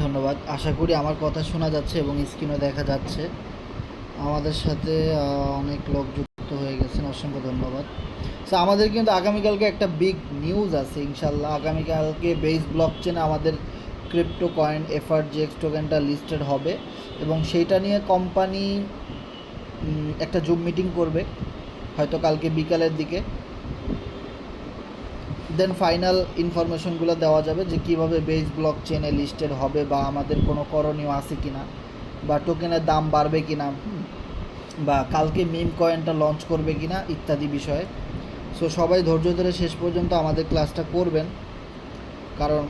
ধন্যবাদ। আশা করি আমার কথা শোনা যাচ্ছে এবং স্ক্রিনও দেখা যাচ্ছে। আমাদের সাথে অনেক লোক যুক্ত হয়ে গেছেন, অসংখ্য ধন্যবাদ। সো আমাদের কিন্তু আগামীকালকে একটা বিগ নিউজ আছে ইনশাল্লাহ। আগামীকালকে বেস ব্লক চেনে আমাদের ক্রিপ্টো কয়েন এফআরজিএক্স টোকেনটা লিস্টেড হবে এবং সেইটা নিয়ে কোম্পানি একটা জুম মিটিং করবে হয়তো কালকে বিকালের দিকে। দেন ফাইনাল ইনফরমেশনগুলো দেওয়া যাবে যে কীভাবে বেস ব্লক চেনে লিস্টেড হবে বা আমাদের কোনো করণীয় আছে কি না, বা টোকেনের দাম বাড়বে কি না, বা কালকে মিম কয়েনটা লঞ্চ করবে কি না ইত্যাদি বিষয়ে। সো সবাই ধৈর্য ধরে শেষ পর্যন্ত আমাদের ক্লাসটা করবেন, কারণ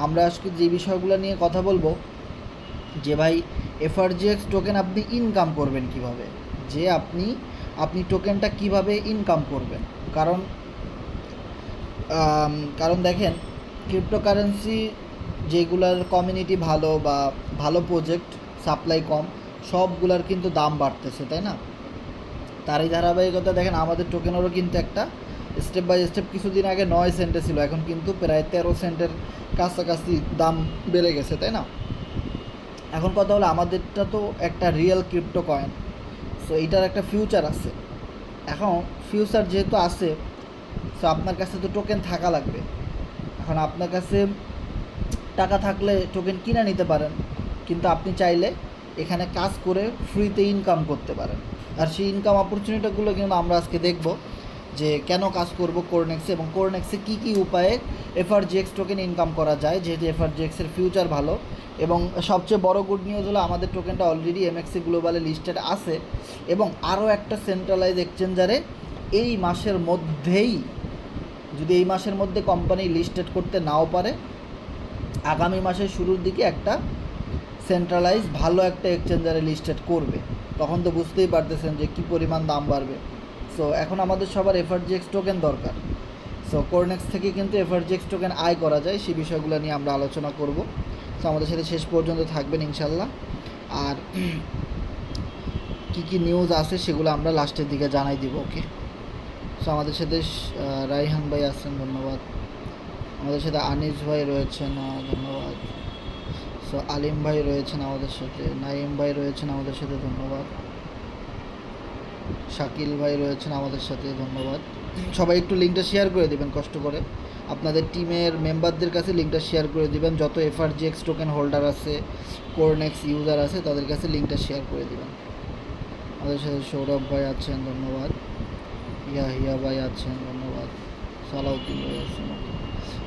আমরা আজকে যে বিষয়গুলো নিয়ে কথা বলবো যে ভাই এফআরজিএক্স টোকেন আপনি ইনকাম করবেন কিভাবে, যে আপনি টোকেনটা কিভাবে ইনকাম করবেন। কারণ কারণ দেখেন, ক্রিপ্টোকারেন্সি যেগুলার কমিউনিটি ভালো বা ভালো প্রজেক্ট, সাপ্লাই কম, সবগুলার কিন্তু দাম বাড়তেছে, তাই না? তারই ধারাবাহিকতা দেখেন আমাদের টোকেনেরও কিন্তু একটা স্টেপ বাই স্টেপ কিছুদিন আগে 9 সেন্টে ছিল, এখন কিন্তু প্রায় 13 সেন্টের কাছাকাছি দাম বেড়ে গেছে, তাই না? এখন কথা হলো আমাদেরটা তো একটা রিয়েল ক্রিপ্টো কয়েন, সো এইটার একটা ফিউচার আছে। এখন ফিউচার যেহেতু আছে, সো আপনার কাছে তো টোকেন থাকা লাগবে। এখন আপনার কাছে টাকা থাকলে টোকেন কিনে নিতে পারেন, কিন্তু আপনি চাইলে এখানে কাজ করে ফ্রিতে ইনকাম করতে পারেন। আর সেই ইনকাম অপরচুনিটিগুলো কিন্তু আমরা আজকে দেখব যে কেন কাজ করব কোরনেক্সে, এবং কোরনেক্সে কী কী উপায়ে এফআরজিএক্স টোকেন ইনকাম করা যায়, যেহেতু এফআরজিএক্সের ফিউচার ভালো। এবং সবচেয়ে বড় গুড নিউজ হলো আমাদের টোকেনটা অলরেডি এমএক্সি গ্লোবালে লিস্টেড আছে, এবং আরও একটা সেন্ট্রালাইজ এক্সচেঞ্জারে এই মাসের মধ্যেই, যদি এই মাসের মধ্যে কোম্পানি লিস্টেড করতে নাও পারে, আগামী মাসের শুরুর দিকে একটা সেন্ট্রালাইজ ভালো একটা এক্সচেঞ্জারে লিস্টেড করবে। তখন তো বুঝতেই পারতেছেন যে কী পরিমাণ দাম বাড়বে। সো এখন আমাদের সবার এফআরজিএক্স টোকেন দরকার। সো কোরনেক্স থেকে কিন্তু এফআরজিএক্স টোকেন আয় করা যায়, সেই বিষয়গুলো নিয়ে আমরা আলোচনা করব। সো আমাদের সাথে শেষ পর্যন্ত থাকবেন ইনশাল্লাহ। আর কী কী নিউজ আছে সেগুলো আমরা লাস্টের দিকে জানাই দিব, ওকে? সো আমাদের সাথে রাইহান ভাই আছেন, ধন্যবাদ। আমাদের সাথে আনিস ভাই রয়েছেন, ধন্যবাদ। সো আলিম ভাই রয়েছেন আমাদের সাথে, নাইম ভাই রয়েছেন আমাদের সাথে, ধন্যবাদ। শাকিল ভাই রয়েছেন আমাদের সাথে, ধন্যবাদ। সবাই একটু লিঙ্কটা শেয়ার করে দেবেন কষ্ট করে, আপনাদের টিমের মেম্বারদের কাছে লিঙ্কটা শেয়ার করে দিবেন। যত এফআরজিএক্স টোকেন হোল্ডার আছে, কোরনেক্স ইউজার আছে, তাদের কাছে লিঙ্কটা শেয়ার করে দিবেন। আমাদের সাথে সৌরভ ভাই আছেন, ধন্যবাদ। হিয়া ভাই আছেন, ধন্যবাদ। সালাউদ্দিন ভাই আছেন।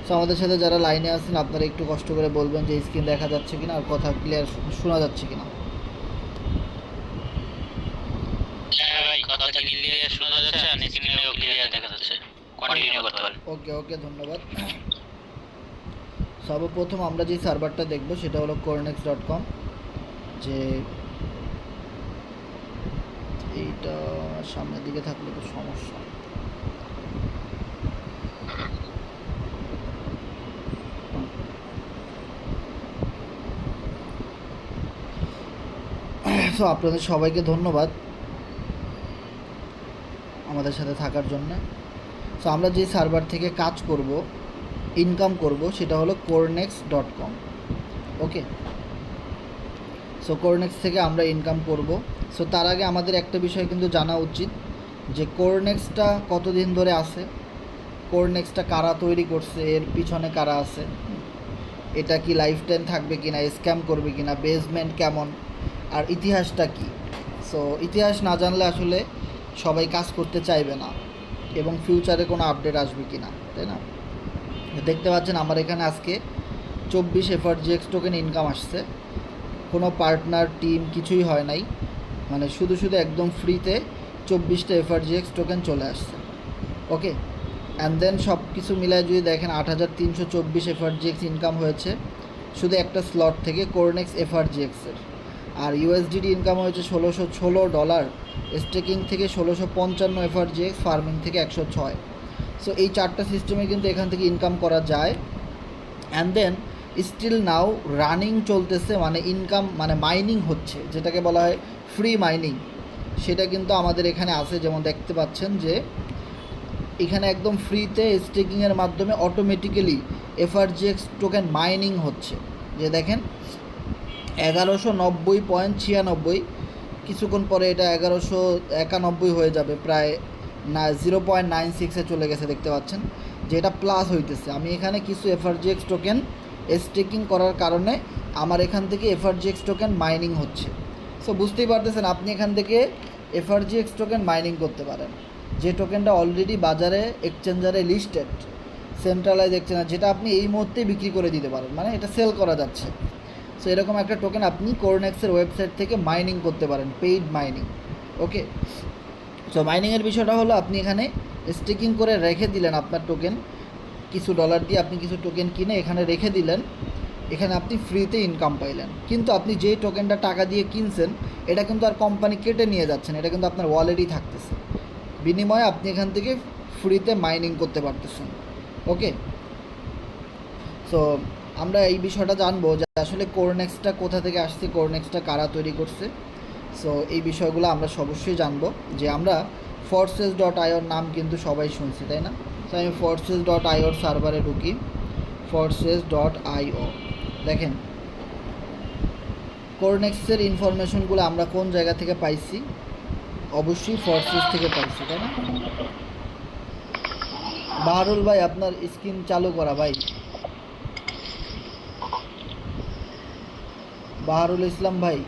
সো আমাদের সাথে যারা লাইনে আছেন আপনারা একটু কষ্ট করে বলবেন যে স্ক্রিন দেখা যাচ্ছে কিনা আর কথা ক্লিয়ার শোনা যাচ্ছে কিনা। ওকে ওকে, ধন্যবাদ। সর্বপ্রথম আমরা যে সার্ভারটা দেখব সেটা হলো corenex.com। যে এইটা সামনের দিকে থাকলে তো সমস্যা। সো আপনাদের সবাইকে ধন্যবাদ আমাদের সাথে থাকার জন্য। সো আমরা যে সার্ভার থেকে কাজ করব, ইনকাম করব, সেটা হলো corenex.com, ওকে? সো কোরনেক্স থেকে আমরা ইনকাম করব। সো তার আগে আমাদের একটা বিষয় কিন্তু জানা উচিত যে কোরনেক্সটা কতদিন ধরে আছে, কোরনেক্সটা কারা তৈরি করছে, এর পিছনে কারা আছে, এটা কি লাইফ টাইম থাকবে কি না, স্ক্যাম করবে কি না, বেসমেন্ট কেমন, আর ইতিহাসটা কি। সো ইতিহাস না জানলে আসলে সবাই কাজ করতে চাইবে না, এবং ফিউচারে কোনো আপডেট আসবে কি না, তাই না? দেখতে পাচ্ছেন আমার এখানে আজকে 24 এফআরজিএক্স টোকেন ইনকাম আসছে, কোনো পার্টনার টিম কিছুই হয় নাই, মানে শুধু একদম ফ্রিতে 24টা এফআরজিএক্স টোকেন চলে আসছে, ওকে? অ্যান্ড দেন সব কিছু মিলায় যদি দেখেন 8324 এফআরজিএক্স ইনকাম হয়েছে শুধু একটা স্লট থেকে, কোরনেক্স এফআরজিএক্সের। আর ইউএসডিটি ইনকাম হয়েছে $1616, স্টেকিং থেকে 1655 এফআরজিএক্স, ফার্মিং থেকে 106। সো এই চারটা সিস্টেমে কিন্তু এখান থেকে ইনকাম করা যায়। And then still now running চলতেছে, মানে ইনকাম মানে মাইনিং হচ্ছে, যেটাকে বলা হয় ফ্রি মাইনিং, সেটা কিন্তু আমাদের এখানে আছে। যেমন দেখতে পাচ্ছেন যে এখানে একদম ফ্রিতে স্টেকিংয়ের মাধ্যমে অটোমেটিক্যালি এফআরজিএক্স টোকেন মাইনিং হচ্ছে। যে দেখেন 1190.96, কিছুক্ষণ পরে এটা 1191 হয়ে যাবে, প্রায় 0.96-এ চলে গেছে, দেখতে পাচ্ছেন যে এটা প্লাস হইতেছে। আমি এখানে কিছু এফআরজিএক্স টোকেন স্টেকিং করার কারণে আমার এখান থেকে এফআরজিএক্স টোকেন মাইনিং হচ্ছে। সো বুঝতেই পারতেছেন আপনি এখান থেকে এফআরজিএক্স টোকেন মাইনিং করতে পারেন, যে টোকেনটা অলরেডি বাজারে এক্সচেঞ্জারে লিস্টেড, সেন্ট্রালাইজ এক্সচেঞ্জ, যেটা আপনি এই মুহূর্তে বিক্রি করে দিতে পারেন, মানে এটা সেল করা যাচ্ছে। সো এরকম একটা টোকেন আপনি কোরনেক্সের ওয়েবসাইট থেকে মাইনিং করতে পারেন, পেইড মাইনিং। ওকে, সো মাইনিংয়ের বিষয়টা হলো আপনি এখানে স্টেকিং করে রেখে দিলেন আপনার টোকেন, কিছু ডলার দিয়ে আপনি কিছু টোকেন কিনে এখানে রেখে দিলেন, এখানে আপনি ফ্রিতে ইনকাম পাইলেন। কিন্তু আপনি যেই টোকেনটা টাকা দিয়ে কিনছেন এটা কিন্তু আর কোম্পানি কেটে নিয়ে যাচ্ছেন, এটা কিন্তু আপনার ওয়ালেটই থাকতেছে, বিনিময়ে আপনি এখান থেকে ফ্রিতে মাইনিং করতে পারতেছেন। ওকে, সো আমরা এই বিষয়টা জানবো যে আসলে কোরনেক্সটা কোথা থেকে আসছে, কোরনেক্সটা কারা তৈরি করছে। সো এই বিষয়গুলো আমরা অবশ্যই জানবো। যে আমরা forces.ioর নাম কিন্তু সবাই শুনছি, তাই না? তো আমি forces.ioর সার্ভারে ঢুকি, forces.io। দেখেন কোরনেক্সের ইনফরমেশনগুলো আমরা কোন জায়গা থেকে পাইছি, অবশ্যই ফরসেস থেকে পাইছি, তাই না? বাহারুল ভাই আপনার স্ক্রিন চালু করা ভাই, বাহারুল ইসলাম ভাই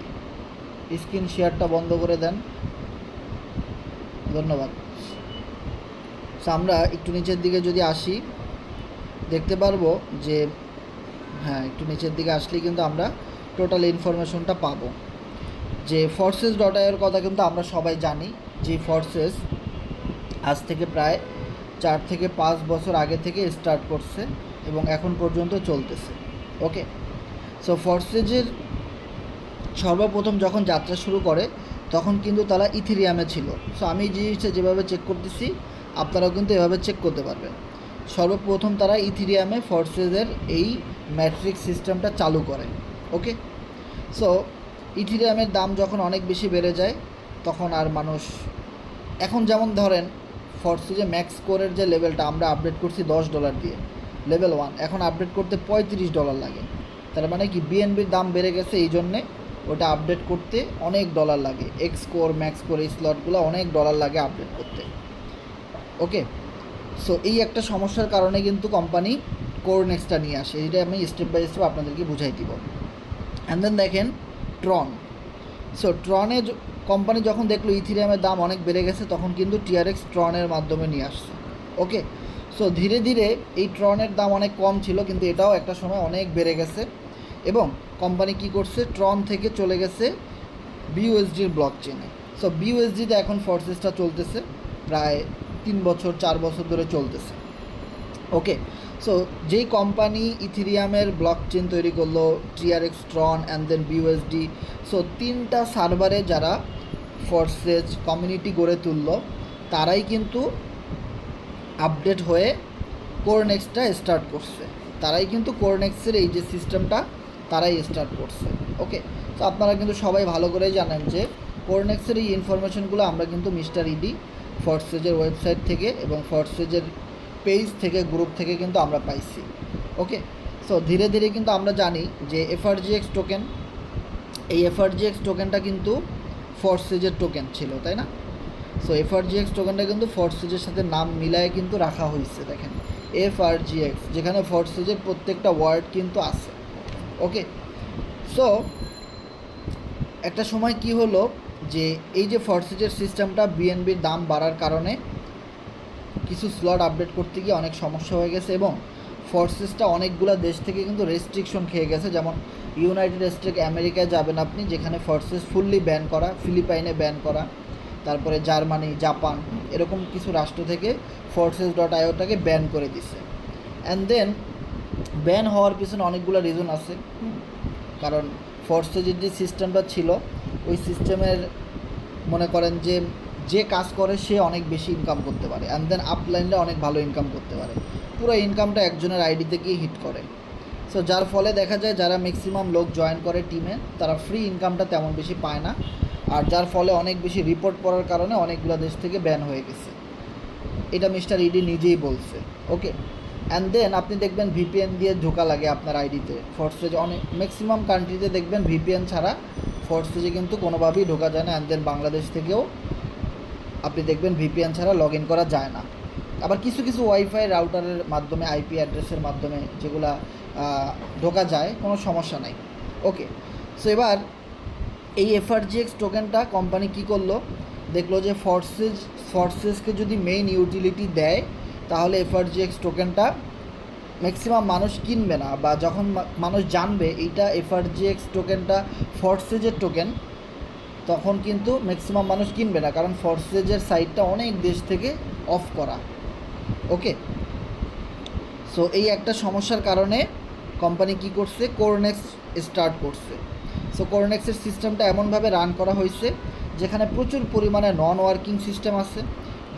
স্ক্রিন শেয়ারটা বন্ধ করে দেন, ধন্যবাদ। সো আমরা একটু নিচের দিকে যদি আসি দেখতে পারবো যে হ্যাঁ, একটু নিচের দিকে আসলেই কিন্তু আমরা টোটাল ইনফরমেশনটা পাবো। যে forces.ioর কথা কিন্তু আমরা সবাই জানি, যে ফরসেস আজ থেকে প্রায় 4 থেকে 5 বছর আগে থেকে স্টার্ট করছে এবং এখন পর্যন্ত চলতেছে। ওকে, সো ফরসেজের সর্বপ্রথম যখন যাত্রা শুরু করে তখন কিন্তু তারা ইথেরিয়ামে ছিল। সো আমি জিনিসটা যেভাবে চেক করতেছি আপনারাও কিন্তু এভাবে চেক করতে পারবেন। সর্বপ্রথম তারা ইথেরিয়ামে ফরসেজের এই ম্যাট্রিক্স সিস্টেমটা চালু করে। ওকে, সো ইথেরিয়ামের দাম যখন অনেক বেশি বেড়ে যায় তখন আর মানুষ, এখন যেমন ধরেন ফরসেজে ম্যাক্স কোরের যে লেভেলটা আমরা আপডেট করছি $10 দিয়ে, লেভেল 1, এখন আপডেট করতে $35 লাগে। তার মানে কি বিএনবির দাম বেড়ে গেছে, এই জন্যে ওটা আপডেট করতে অনেক ডলার লাগে, এক্স কোর ম্যাক্স কোর এই স্লটগুলো অনেক ডলার লাগে আপডেট করতে। ওকে, সো এই একটা সমস্যার কারণে কিন্তু কোম্পানি কোরনেক্সটা নিয়ে আসে, এইটা আমি স্টেপ বাই স্টেপ আপনাদেরকে বুঝাই দিব। অ্যান্ড দেন দেখেন ট্রন। সো ট্রনে কোম্পানি যখন দেখলো ইথেরিয়ামের দাম অনেক বেড়ে গেছে তখন কিন্তু টিআরএক্স ট্রনের মাধ্যমে নিয়ে আসছে। ওকে, সো ধীরে ধীরে এই ট্রনের দাম অনেক কম ছিল কিন্তু এটাও একটা সময় অনেক বেড়ে গেছে এবং কোম্পানি কি করছে, ট্রন থেকে চলে গেছে বিইউএসডির ব্লক চেনে। সো বিইউএসডিতে এখন ফরসেসটা চলতেছে প্রায় 3 বছর 4 বছর ধরে চলতেছে। ওকে, সো যেই কোম্পানি ইথেরিয়ামের ব্লক চেন তৈরি করলো, TRX, Tron and then BUSD, so 3টা সার্ভারে যারা ফরসেজ কমিউনিটি গড়ে তুললো তারাই কিন্তু আপডেট হয়ে কোরনেক্সটা স্টার্ট করছে, তারাই কিন্তু কোরনেক্সের এই যে সিস্টেমটা তারাই স্টার্ট করছে। ওকে, তো আপনারা কিন্তু সবাই ভালো করেই জানেন যে কোরনেক্সের এই ইনফরমেশনগুলো আমরা কিন্তু মিস্টার ইডি ফরসেজের ওয়েবসাইট থেকে এবং ফরসেজের পেজ থেকে, গ্রুপ থেকে কিন্তু আমরা পাইছি। ওকে, সো ধীরে ধীরে কিন্তু আমরা জানি যে এফআরজিএক্স টোকেন, এই এফআরজিএক্স টোকেনটা কিন্তু ফরসেজের টোকেন ছিল, তাই না? সো এফআরজিএক্স টোকেনটা কিন্তু ফরসেজের সাথে নাম মিলায়ে কিন্তু রাখা হয়েছে, দেখেন এফআরজিএক্স, যেখানে ফরসেজের প্রত্যেকটা ওয়ার্ড কিন্তু আছে। ওকে, সো একটা সময় কি হলো যে এই যে ফরসেজের সিস্টেমটা বিএনবির দাম বাড়ার কারণে কিছু স্লট আপডেট করতে গিয়ে অনেক সমস্যা হয়ে গেছে এবং ফরসেসটা অনেকগুলো দেশ থেকে কিন্তু রেস্ট্রিকশন খেয়ে গেছে। যেমন ইউনাইটেড স্টেট আমেরিকায় যাবেন আপনি, যেখানে ফরসেস ফুললি ব্যান করা, ফিলিপাইনে ব্যান করা, তারপরে জার্মানি, জাপান, এরকম কিছু রাষ্ট্র থেকে forces.ioটাকে ব্যান করে দিছে। অ্যান্ড দেন ব্যান হওয়ার পিছনে অনেকগুলো রিজন আছে, কারণ ফরসেজের যে সিস্টেমটা ছিল ওই সিস্টেমের মনে করেন যে যে কাজ করে সে অনেক বেশি ইনকাম করতে পারে, অ্যান্ড দেন আপলাইনটা অনেক ভালো ইনকাম করতে পারে, পুরো ইনকামটা একজনের আইডিতে গিয়ে হিট করে। সো যার ফলে দেখা যায় যারা ম্যাক্সিমাম লোক জয়েন করে টিমে তারা ফ্রি ইনকামটা তেমন বেশি পায় না, আর যার ফলে অনেক বেশি রিপোর্ট পড়ার কারণে অনেকগুলো দেশ থেকে ব্যান হয়ে গেছে। এটা মিস্টার ইডি নিজেই বলছে। ওকে, অ্যান্ড দেন আপনি দেখবেন ভিপিএন দিয়ে ঢোকা লাগে আপনার আইডিতে। ফরস্টেজে অনেক ম্যাক্সিমাম কান্ট্রিতে দেখবেন ভিপিএন ছাড়া ফরস্টেজে কিন্তু কোনোভাবেই ঢোকা যায় না। অ্যান্ড দেন বাংলাদেশ থেকেও আপনি দেখবেন ভিপিএন ছাড়া লগ ইন করা যায় না। আবার কিছু কিছু ওয়াইফাই রাউটারের মাধ্যমে, আইপি অ্যাড্রেসের মাধ্যমে যেগুলা ঢোকা যায়, কোনো সমস্যা নাই। ওকে, সো এবার এই এফআরজিএক্স টোকেনটা কোম্পানি কী করলো, দেখলো যে ফরসেসকে যদি মেইন ইউটিলিটি দেয় তাহলে এফআরজিএক্স টোকেনটা ম্যাক্সিমাম মানুষ কিনবে না, বা যখন মানুষ জানবে এইটা এফআরজিএক্স টোকেনটা ফরসেজের টোকেন, তখন কিন্তু ম্যাক্সিমাম মানুষ কিনবে না, কারণ ফরসেজের সাইটটা অনেক দেশ থেকে অফ করা। ওকে, সো এই একটা সমস্যার কারণে কোম্পানি কি করছে, কোরনেক্স স্টার্ট করছে। সো কোরনেক্সের সিস্টেমটা এমনভাবে রান করা হয়েছে যেখানে প্রচুর পরিমাণে নন ওয়ার্কিং সিস্টেম আছে,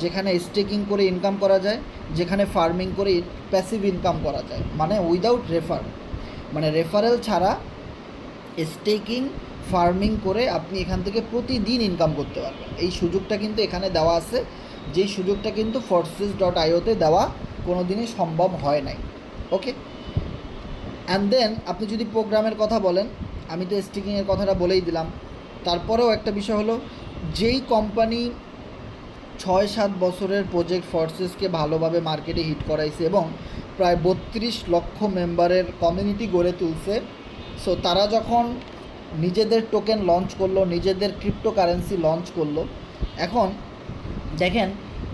যেখানে স্টেকিং করে ইনকাম করা যায়, যেখানে ফার্মিং করে প্যাসিভ ইনকাম করা যায়, মানে উইদাউট মানে রেফারেল ছাড়া স্টেকিং ফার্মিং করে আপনি এখান থেকে প্রতিদিন ইনকাম করতে পারবেন। এই সুযোগটা কিন্তু এখানে দেওয়া আছে, যেই সুযোগটা কিন্তু forces.ioতে দেওয়া কোনো দিনই সম্ভব হয় নাই। ওকে, অ্যান্ড দেন আপনি যদি প্রোগ্রামের কথা বলেন, আমি তো স্টেকিংয়ের কথাটা বলেই দিলাম। তারপরেও একটা বিষয় হলো, যেই কোম্পানি 6-7 বছরের প্রজেক্ট ফরসেসকে ভালোভাবে মার্কেটে হিট করাইছে এবং প্রায় 32 লক্ষ মেম্বারের কমিউনিটি গড়ে তুলছে, সো তারা যখন নিজেদের টোকেন লঞ্চ করলো, নিজেদের ক্রিপ্টোকারেন্সি লঞ্চ করলো, এখন দেখেন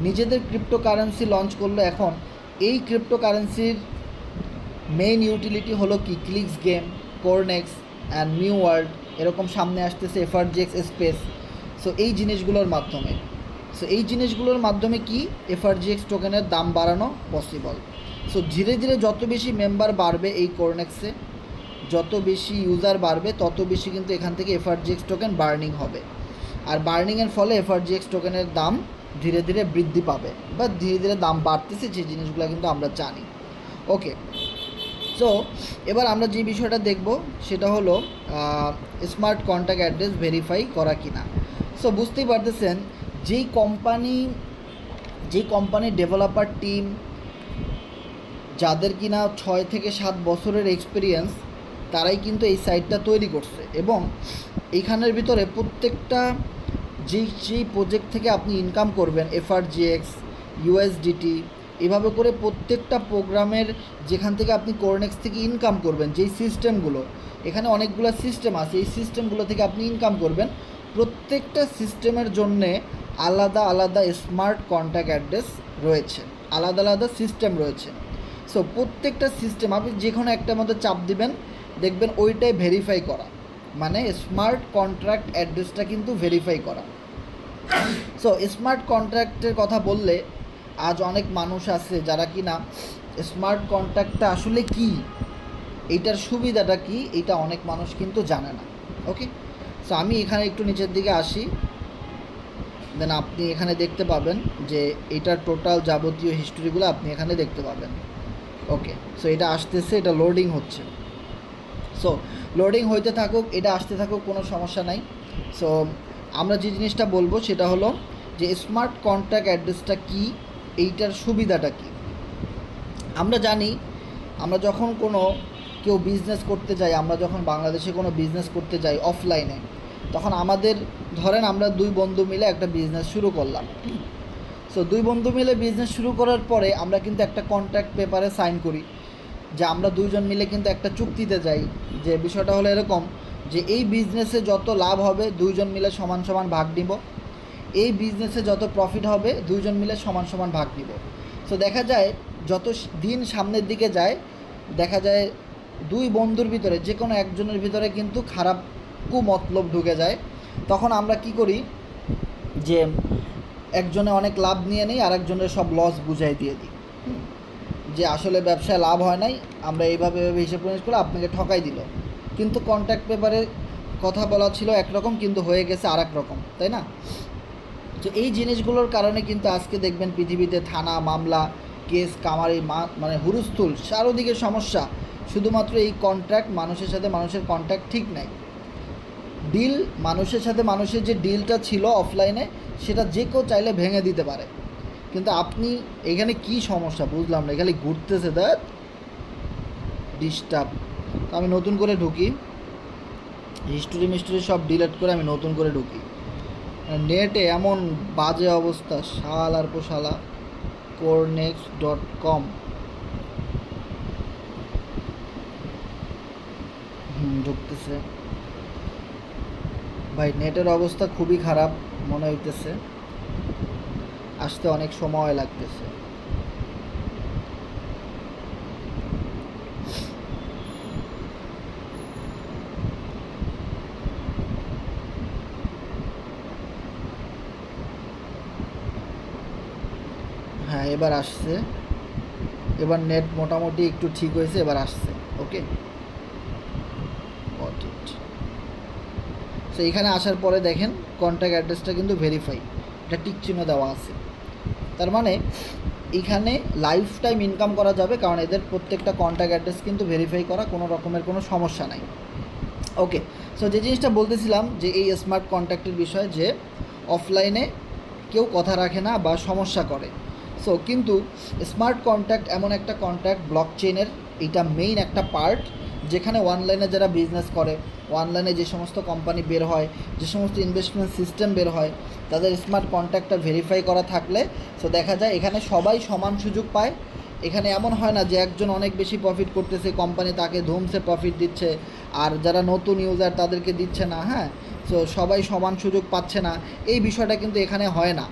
নিজেদের ক্রিপ্টোকারেন্সি লঞ্চ করলো, এখন এই ক্রিপ্টোকারেন্সির মেইন ইউটিলিটি হলো কি, clicks game, Corenex and new world, এরকম সামনে আসতেছে এফআরজিএক্স স্পেস। সো এই জিনিসগুলোর মাধ্যমে কি এফআরজিএক্স টোকেনের দাম বাড়ানো পসিবল। সো ধীরে ধীরে যত বেশি মেম্বার বাড়বে এই কোরনেক্সে, যত বেশি ইউজার বাড়বে, তত বেশি কিন্তু এখান থেকে এফআরজিএক্স টোকেন বার্নিং হবে, আর বার্নিংয়ের ফলে এফআরজিএক্স টোকেনের দাম ধীরে ধীরে বৃদ্ধি পাবে, বা ধীরে ধীরে দাম বাড়তেছে, যে জিনিসগুলো কিন্তু আমরা জানি। ওকে, সো এবার আমরা যে বিষয়টা দেখব সেটা হলো স্মার্ট কন্ট্যাক্ট অ্যাড্রেস ভেরিফাই করা কিনা। সো বুঝতেই পারতেছেন, যেই কোম্পানির ডেভেলপার টিম, যাদের কিনা 6 থেকে 7 বছরের এক্সপিরিয়েন্স, তারাই কিন্তু এই সাইটটা তৈরি করছে, এবং এইখানের ভিতরে প্রত্যেকটা যেই প্রজেক্ট থেকে আপনি ইনকাম করবেন, এফআরজিএক্স, ইউএসডিটি, এভাবে করে প্রত্যেকটা প্রোগ্রামের যেখান থেকে আপনি কোরনেক্স থেকে ইনকাম করবেন, যেই সিস্টেমগুলো, এখানে অনেকগুলো সিস্টেম আছে, এই সিস্টেমগুলো থেকে আপনি ইনকাম করবেন, প্রত্যেকটা সিস্টেমের জন্যে আলাদা আলাদা স্মার্ট কন্ট্যাক্ট অ্যাড্রেস রয়েছে, আলাদা আলাদা সিস্টেম রয়েছে। সো প্রত্যেকটা সিস্টেম আপনি যে কোনো একটার মধ্যে চাপ দিবেন, দেখবেন ওইটাই ভেরিফাই করা, মানে স্মার্ট কন্ট্রাক্ট অ্যাড্রেসটা কিন্তু ভেরিফাই করা। সো স্মার্ট কন্ট্রাক্টের কথা বললে আজ অনেক মানুষ আছে যারা কি না স্মার্ট কন্ট্রাক্টটা আসলে কি, এইটার সুবিধাটা কি, এইটা অনেক মানুষ কিন্তু জানে না। ওকে, সো আমি এখানে একটু নিচের দিকে আসি, দেন আপনি এখানে দেখতে পাবেন যে এটার টোটাল যাবতীয় হিস্টোরিগুলো আপনি এখানে দেখতে পাবেন। ওকে, সো এটা আসতেছে, এটা লোডিং হচ্ছে। সো লোডিং হইতে থাকুক, এটা আসতে থাকুক, কোনো সমস্যা নাই। সো আমরা যে জিনিসটা বলবো সেটা হলো যে স্মার্ট কন্ট্রাক্ট অ্যাড্রেসটা কী, এইটার সুবিধাটা কী। আমরা জানি, আমরা যখন কেউ বিজনেস করতে যাই, আমরা যখন বাংলাদেশে কোনো বিজনেস করতে যাই অফলাইনে, তখন আমাদের ধরেন আমরা 2 বন্ধু মিলে একটা বিজনেস শুরু করলাম। সো 2 বন্ধু মিলে বিজনেস শুরু করার পরে আমরা কিন্তু একটা কন্ট্রাক্ট পেপারে সাইন করি, যে আমরা 2 জন মিলে কিন্তু একটা চুক্তিতে যাই, যে বিষয়টা হলো এরকম যে এই বিজনেসে যত লাভ হবে 2 জন মিলে সমান সমান ভাগ নিব, এই বিজনেসে যত প্রফিট হবে 2 জন মিলে সমান সমান ভাগ নিব। সো দেখা যায় যত দিন সামনের দিকে যায়, দেখা যায় 2 বন্ধুর ভিতরে যে কোনো একজনের ভিতরে কিন্তু খারাপ কুমতলব ঢুকে যায়। তখন আমরা কি করি, যে একজনে অনেক লাভ নিয়ে নিই, আর একজনের সব লস বুঝাই দিয়ে দিই, যে আসলে ব্যবসায় লাভ হয় নাই, আমরা এইভাবে হিসেব করে আপনাকে ঠকাই দিল, কিন্তু কন্ট্রাক্ট পেপারে কথা বলা ছিল একরকম, কিন্তু হয়ে গেছে আর এক রকম, তাই না? তো এই জিনিসগুলোর কারণে কিন্তু আজকে দেখবেন পৃথিবীতে থানা, মামলা, কেস, কামারি, মানে হুরুস্থুল, চারোদিকে সমস্যা, শুধুমাত্র এই কন্ট্রাক্ট, মানুষের সাথে মানুষের কন্ট্রাক্ট ঠিক নাই। ডিল, মানুষের সাথে মানুষের যে ডিলটা ছিল অফলাইনে, সেটা যে কেউ চাইলে ভেঙে দিতে পারে। কিন্তু আপনি এখানে কি সমস্যা বুঝলাম না, এখানে ঘুরতেছে দ্যাট ডিস্টার্ব। তো আমি নতুন করে ঢুকি, হিস্টোরি মিস্টোরি সব ডিলিট করে আমি নতুন করে ঢুকি। নেটে এমন বাজে অবস্থা, শালার পোশালা। corenex.com ঢুকতেছে ভাই, নেটের অবস্থা খুবই খারাপ মনে হইতেছে, আসতে অনেক সময় লাগতেছে। হ্যাঁ এবার আসছে, এবার নেট মোটামুটি একটু ঠিক হয়েছে, এবার আসছে। ওকে, গট ইট। সো এখানে আসার পরে দেখেন কন্ট্যাক্ট অ্যাড্রেসটা কিন্তু ভেরিফাই, এটা টিক চিহ্ন দেওয়া আছে। তার মানে এখানে লাইফ টাইম ইনকাম করা যাবে, কারণ এদের প্রত্যেকটা কন্ট্যাক্ট অ্যাড্রেস কিন্তু ভেরিফাই করা, কোনো রকমের কোনো সমস্যা নাই। ওকে, সো যে জিনিসটা বলতেছিলাম যে এই স্মার্ট কন্ট্যাক্টের বিষয়ে, যে অফলাইনে কেউ কথা রাখে না বা সমস্যা করে। সো কিন্তু স্মার্ট কন্ট্যাক্ট এমন একটা কন্ট্যাক্ট, ব্লক চেইনের এইটা মেইন একটা পার্ট, যেখানে অনলাইনে যারা বিজনেস করে, অনলাইনে যে সমস্ত কোম্পানি বের হয়, যে সমস্ত ইনভেস্টমেন্ট সিস্টেম বের হয়, তাদের স্মার্ট কন্ট্যাক্টটা ভেরিফাই করা থাকলে সো দেখা যায় এখানে সবাই সমান সুযোগ পায়। এখানে এমন হয় না যে একজন অনেক বেশি প্রফিট করতেছে, কোম্পানি তাকে ধুমসে প্রফিট দিচ্ছে, আর যারা নতুন ইউজার তাদেরকে দিচ্ছে না। হ্যাঁ, সো সবাই সমান সুযোগ পাচ্ছে না, এই বিষয়টা কিন্তু এখানে হয় না।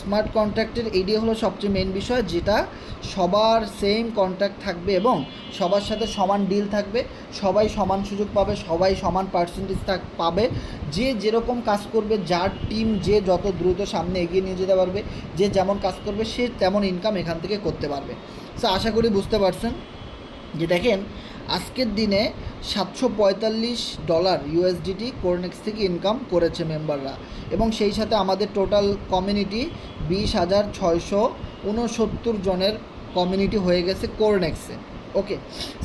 স্মার্ট কন্ট্রাক্টের এইটাই হলো সবচেয়ে মেন বিষয়, যেটা সবার সেম কন্ট্রাক্ট থাকবে এবং সবার সাথে সমান ডিল থাকবে, সবাই সমান সুযোগ পাবে, সবাই সমান পার্সেন্টেজ পাবে। যে যেরকম কাজ করবে, যার টিম যে যত দ্রুত সামনে এগিয়ে নিয়ে যেতে পারবে, যে যেমন কাজ করবে সে তেমন ইনকাম এখান থেকে করতে পারবে। সো আশা করি বুঝতে পারছেন যে দেখেন আজকের দিনে $745 ইউএসডিটি কোরনেক্স থেকে ইনকাম করেছে মেম্বাররা, এবং সেই সাথে আমাদের টোটাল কমিউনিটি 20,669 জনের কমিউনিটি হয়ে গেছে কোরনেক্সে। ওকে,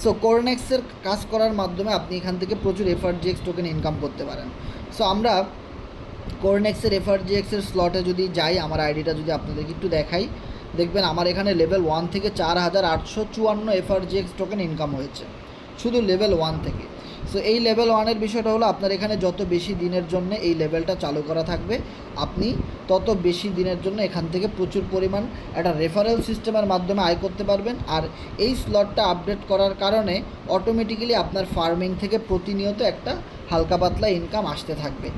সো কোরনেক্সের কাজ করার মাধ্যমে আপনি এখান থেকে প্রচুর এফআরজিএক্স টোকেন ইনকাম করতে পারেন। সো আমরা কোরনেক্সের এফআরজিএক্সের স্লটে যদি যাই, আমার আইডিটা যদি আপনাদেরকে একটু দেখাই, দেখবেন আমার এখানে লেভেল 1 থেকে 4,854 এফআরজিএক্স টোকেন ইনকাম হয়েছে শুধু লেভেল 1 থেকে। সো এই লেভেল 1-এর বিষয়টা হলো, আপনার এখানে যত বেশি দিনের জন্য এই লেভেলটা চালু করা থাকবে, আপনি তত বেশি দিনের জন্য এখান থেকে প্রচুর পরিমাণ একটা রেফারেল সিস্টেমের মাধ্যমে আয় করতে পারবেন। আর এই স্লটটা আপডেট করার কারণে অটোমেটিক্যালি আপনার ফার্মিং থেকে প্রতিনিয়ত একটা হালকা পাতলা ইনকাম আসতে থাকবে,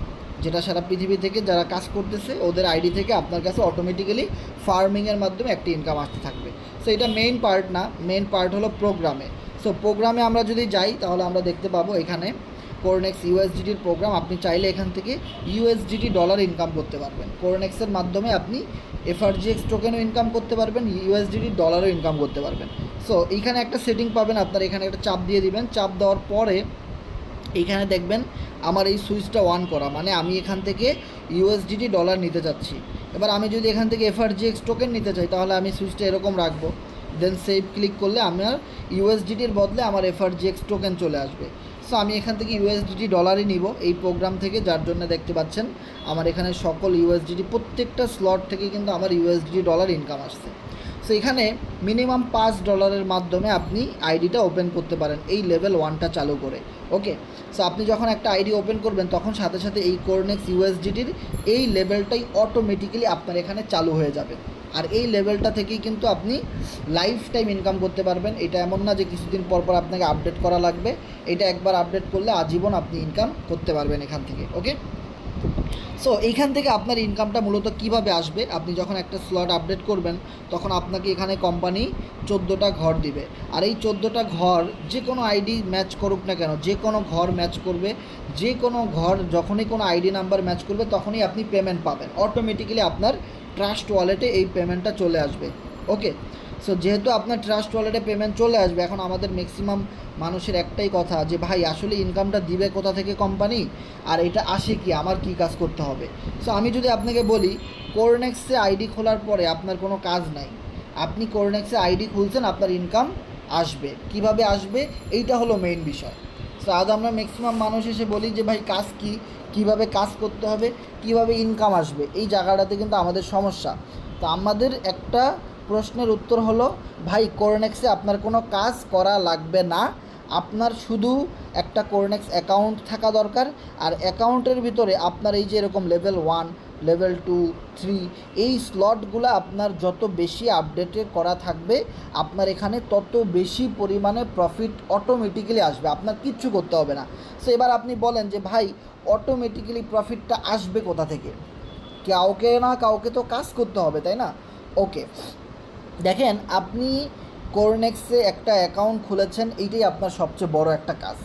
যেটা সারা পৃথিবী থেকে যারা কাজ করতেছে ওদের আইডি থেকে আপনার কাছে অটোমেটিক্যালি ফার্মিংয়ের মাধ্যমে একটা ইনকাম আসতে থাকবে। সো এটা মেইন পার্ট না, মেইন পার্ট হলো প্রোগ্রামে। সো প্রোগ্রামে আমরা যদি যাই তাহলে আমরা দেখতে পাবো এখানে কোরনেক্স ইউএসডিটির প্রোগ্রাম, আপনি চাইলে এখান থেকে ইউএসডিটি ডলার ইনকাম করতে পারবেন। কোরনেক্সের মাধ্যমে আপনি এফআরজিএক্স টোকেনও ইনকাম করতে পারবেন, ইউএসডিটি ডলারও ইনকাম করতে পারবেন। সো এইখানে একটা সেটিং পাবেন, আপনার এখানে একটা চাপ দিয়ে দিবেন, চাপ দেওয়ার পরে এইখানে দেখবেন আমার এই সুইচটা অন করা, মানে আমি এখান থেকে ইউএসডিটি ডলার নিতে চাচ্ছি। এবার আমি যদি এখান থেকে এফআরজিএক্স টোকেন নিতে চাই তাহলে আমি সুইচটা এরকম রাখবো, দেন সেভ ক্লিক করলে আমার ইউএসডিটির বদলে আমার এফআরজিএক্স টোকেন চলে আসবে। সো আমি এখান থেকে ইউএসডিটি ডলারই নিব এই প্রোগ্রাম থেকে, যার জন্য দেখতে পাচ্ছেন আমার এখানে সকল ইউএসডিটি প্রত্যেকটা স্লট থেকে কিন্তু আমার ইউএসডিটি ডলার ইনকাম আসছে। সো এখানে মিনিমাম $5 মাধ্যমে আপনি আইডিটা ওপেন করতে পারেন এই লেভেল 1টা চালু করে। ওকে, সো আপনি যখন একটা আইডি ওপেন করবেন তখন সাথে সাথে এই কোরনেক্স ইউএসডিটির এই লেভেলটাই অটোমেটিক্যালি আপনার এখানে চালু হয়ে যাবে, আর এই লেভেলটা থেকেই কিন্তু আপনি লাইফ টাইম ইনকাম করতে পারবেন। এটা এমন না যে কিছুদিন পর পর আপনাকে আপডেট করা লাগবে, এটা একবার আপডেট করলে আজীবন আপনি ইনকাম করতে পারবেন এখান থেকে। ওকে, সো এইখান থেকে আপনার ইনকামটা মূলত কিভাবে আসবে, আপনি যখন একটা স্লট আপডেট করবেন তখন আপনাকে এখানে কোম্পানি 14টা ঘর দিবে, আর এই 14টা ঘর যে কোনো আইডি ম্যাচ করুক না কেন, যে কোনো ঘর ম্যাচ করবে, যে কোনো ঘর যখনই কোনো আইডি নাম্বার ম্যাচ করবে তখনই আপনি পেমেন্ট পাবেন, অটোমেটিক্যালি আপনার ট্রাস্ট ওয়ালেটে এই পেমেন্টটা চলে আসবে। ওকে, সো যেহেতু আপনার ট্রাস্ট ওয়ালেটে পেমেন্ট চলে আসবে, এখন আমাদের ম্যাক্সিমাম মানুষের একটাই কথা যে ভাই আসলে ইনকামটা দিবে কোথা থেকে কোম্পানি, আর এটা আসে কি, আমার কি কাজ করতে হবে। সো আমি যদি আপনাকে বলি, কোরনেক্সে আইডি খোলার পরে আপনার কোনো কাজ নাই, আপনি কোরনেক্সে আইডি খুলছেন, আপনার ইনকাম আসবে। কিভাবে আসবে এইটা হলো মেইন বিষয়। সো আজ আমরা ম্যাক্সিমাম মানুষ এসে বলি যে ভাই কাজ কি, কীভাবে কাজ করতে হবে, কিভাবে ইনকাম আসবে, এই জায়গাটাতে কিন্তু আমাদের সমস্যা। তো আমাদের একটা প্রশ্নের উত্তর হলো, ভাই কোরনেক্সে আপনার কোনো কাজ করা লাগবে না, আপনার শুধু একটা কোরনেক্স অ্যাকাউন্ট থাকা দরকার। আর অ্যাকাউন্টের ভিতরে আপনার এই যে এরকম লেভেল 1, লেভেল 2, 3 এই স্লটগুলো আপনার যত বেশি আপডেটেড করা থাকবে, আপনার এখানে তত বেশি পরিমাণে প্রফিট অটোমেটিক্যালি আসবে, আপনার কিচ্ছু করতে হবে না। সো এবার আপনি বলেন যে ভাই অটোমেটিক্যালি প্রফিটটা আসবে কোথা থেকে? কাউকে না কাউকে তো কাজ করতে হবে, তাই না? ওকে, দেখেন আপনি কোরনেক্সে একটা অ্যাকাউন্ট খুলেছেন, এইটাই আপনার সবচেয়ে বড় একটা কাজ।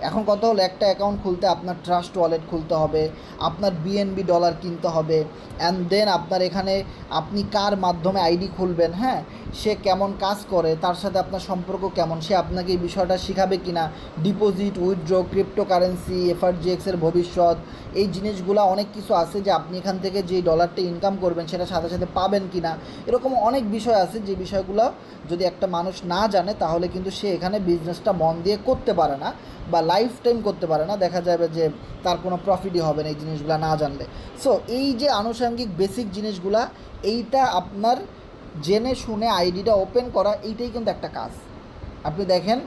এখন কথা হলো, একটা অ্যাকাউন্ট খুলতে আপনার ট্রাস্ট ওয়ালেট খুলতে হবে, আপনার বিএনবি ডলার কিনতে হবে, অ্যান্ড দেন আপনার এখানে আপনি কার মাধ্যমে আইডি খুলবেন, হ্যাঁ, সে কেমন কাজ করে, তার সাথে আপনার সম্পর্ক কেমন, সে আপনাকে এই বিষয়টা শেখাবে কি না, ডিপোজিট, উইথড্র, ক্রিপ্টোকারেন্সি, এফআরজিএক্সের ভবিষ্যৎ, এই জিনিসগুলো অনেক কিছু আছে যে আপনি এখান থেকে যে ডলারটা ইনকাম করবেন সেটা সাথে সাথে পাবেন কি না, এরকম অনেক বিষয় আছে যে বিষয়গুলো যদি একটা মানুষ না জানে তাহলে কিন্তু সে এখানে বিজনেসটা মন দিয়ে করতে পারে না বা লাইফ টাইম করতে পারে না, দেখা যাবে যে তার কোনো প্রফিটই হবে না এই জিনিসগুলো না জানলে। সো এই যে আনুষঙ্গিক বেসিক জিনিসগুলা, এইটা আপনার জেনে শুনে আইডিটা ওপেন করা, এইটাই কিন্তু একটা কাজ। আপনি দেখেন,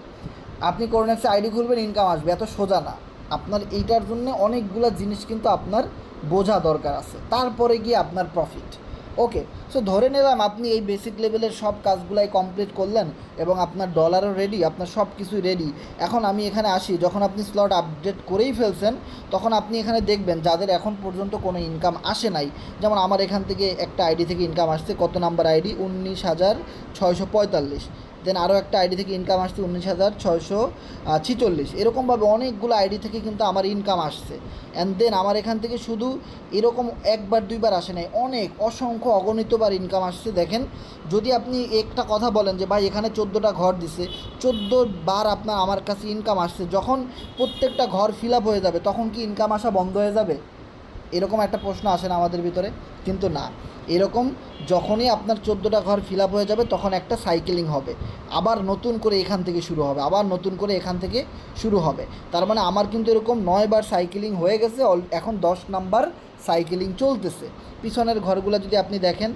আপনি কোরনেক্সে আইডি খুলবেন, ইনকাম আসবে, এত সোজা না। আপনার এইটার জন্য অনেকগুলো জিনিস কিন্তু আপনার বোঝা দরকার আছে, তারপরে গিয়ে আপনার প্রফিট। ওকে, সো ধরে নিলাম আপনি এই বেসিক লেভেলের সব কাজগুলাই কমপ্লিট করলেন এবং আপনার ডলারও রেডি, আপনার সব কিছুই রেডি। এখন আমি এখানে আসি, যখন আপনি স্লট আপডেট করেই ফেলছেন তখন আপনি এখানে দেখবেন যাদের এখন পর্যন্ত কোনো ইনকাম আসে নাই, যেমন আমার এখান থেকে একটা আইডি থেকে ইনকাম আসছে, কত নাম্বার আইডি, 19,645। দেন আরও একটা আইডি থেকে ইনকাম আসছে 19,646। এরকমভাবে অনেকগুলো আইডি থেকে কিন্তু আমার ইনকাম আসছে। অ্যান্ড দেন আমার এখান থেকে শুধু এরকম একবার দুইবার আসে নাই, অনেক অসংখ্য অগণিতবার ইনকাম আসছে। দেখেন, যদি আপনি একটা কথা বলেন যে ভাই এখানে 14টা ঘর দিছে, 14 বার আপনার আমার কাছে ইনকাম আসছে, যখন প্রত্যেকটা ঘর ফিল আপ হয়ে যাবে তখন কি ইনকাম আসা বন্ধ হয়ে যাবে? এরকম একটা প্রশ্ন আসে না আমাদের ভিতরে? কিন্তু না, এরকম যখনই আপনার 14টা ঘর ফিল আপ হয়ে যাবে তখন একটা সাইকেলিং হবে, আবার নতুন করে এখান থেকে শুরু হবে, আবার নতুন করে এখান থেকে শুরু হবে। তার মানে আমার কিন্তু এরকম 9বার সাইকেলিং হয়ে গেছে, এখন 10 নাম্বার সাইকেলিং চলতেছে। পিছনের ঘরগুলো যদি আপনি দেখেন,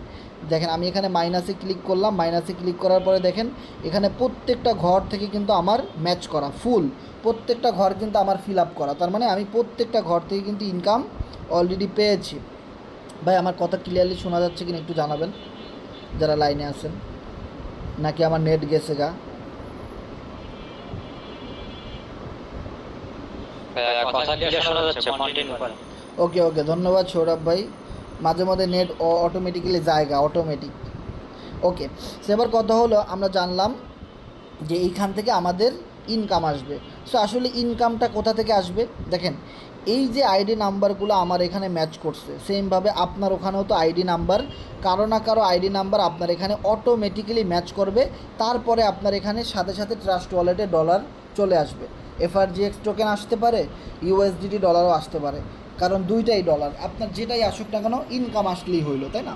আমি এখানে মাইনাসে ক্লিক করলাম, মাইনাসে ক্লিক করার পরে দেখেন এখানে প্রত্যেকটা ঘর থেকে কিন্তু আমার ম্যাচ করা ফুল, প্রত্যেকটা ঘর কিন্তু আমার ফিল আপ করা। তার মানে আমি প্রত্যেকটা ঘর থেকে কিন্তু ইনকাম অলরেডি পেয়েছি। ভাই আমার কথা ক্লিয়ারলি শোনা যাচ্ছে কিনা একটু জানাবেন যারা লাইনে আছেন, নাকি আমার নেট গেছে গা? ওকে ওকে, ধন্যবাদ সৌরভ ভাই। মাঝে মধ্যে নেট অটোমেটিক্যালি জায়গা অটোমেটিক। ওকে, সেবার কথা হলো, আমরা জানলাম যে এইখান থেকে আমাদের ইনকাম আসবে। সো আসলে ইনকামটা কোথা থেকে আসবে? দেখেন, এই যে আইডি নাম্বারগুলো আমার এখানে ম্যাচ করছে, সেমভাবে আপনার ওখানেও তো আইডি নাম্বার, কারো না কারো আইডি নাম্বার আপনার এখানে অটোমেটিক্যালি ম্যাচ করবে। তারপরে আপনার এখানে সাথে সাথে ট্রাস্ট ওয়ালেটে ডলার চলে আসবে, এফআরজিএক্স টোকেন আসতে পারে, ইউএসডিটি ডলারও আসতে পারে, কারণ দুইটাই ডলার, আপনার যেটাই আসুক না কেন ইনকাম আসলেই হইলো, তাই না?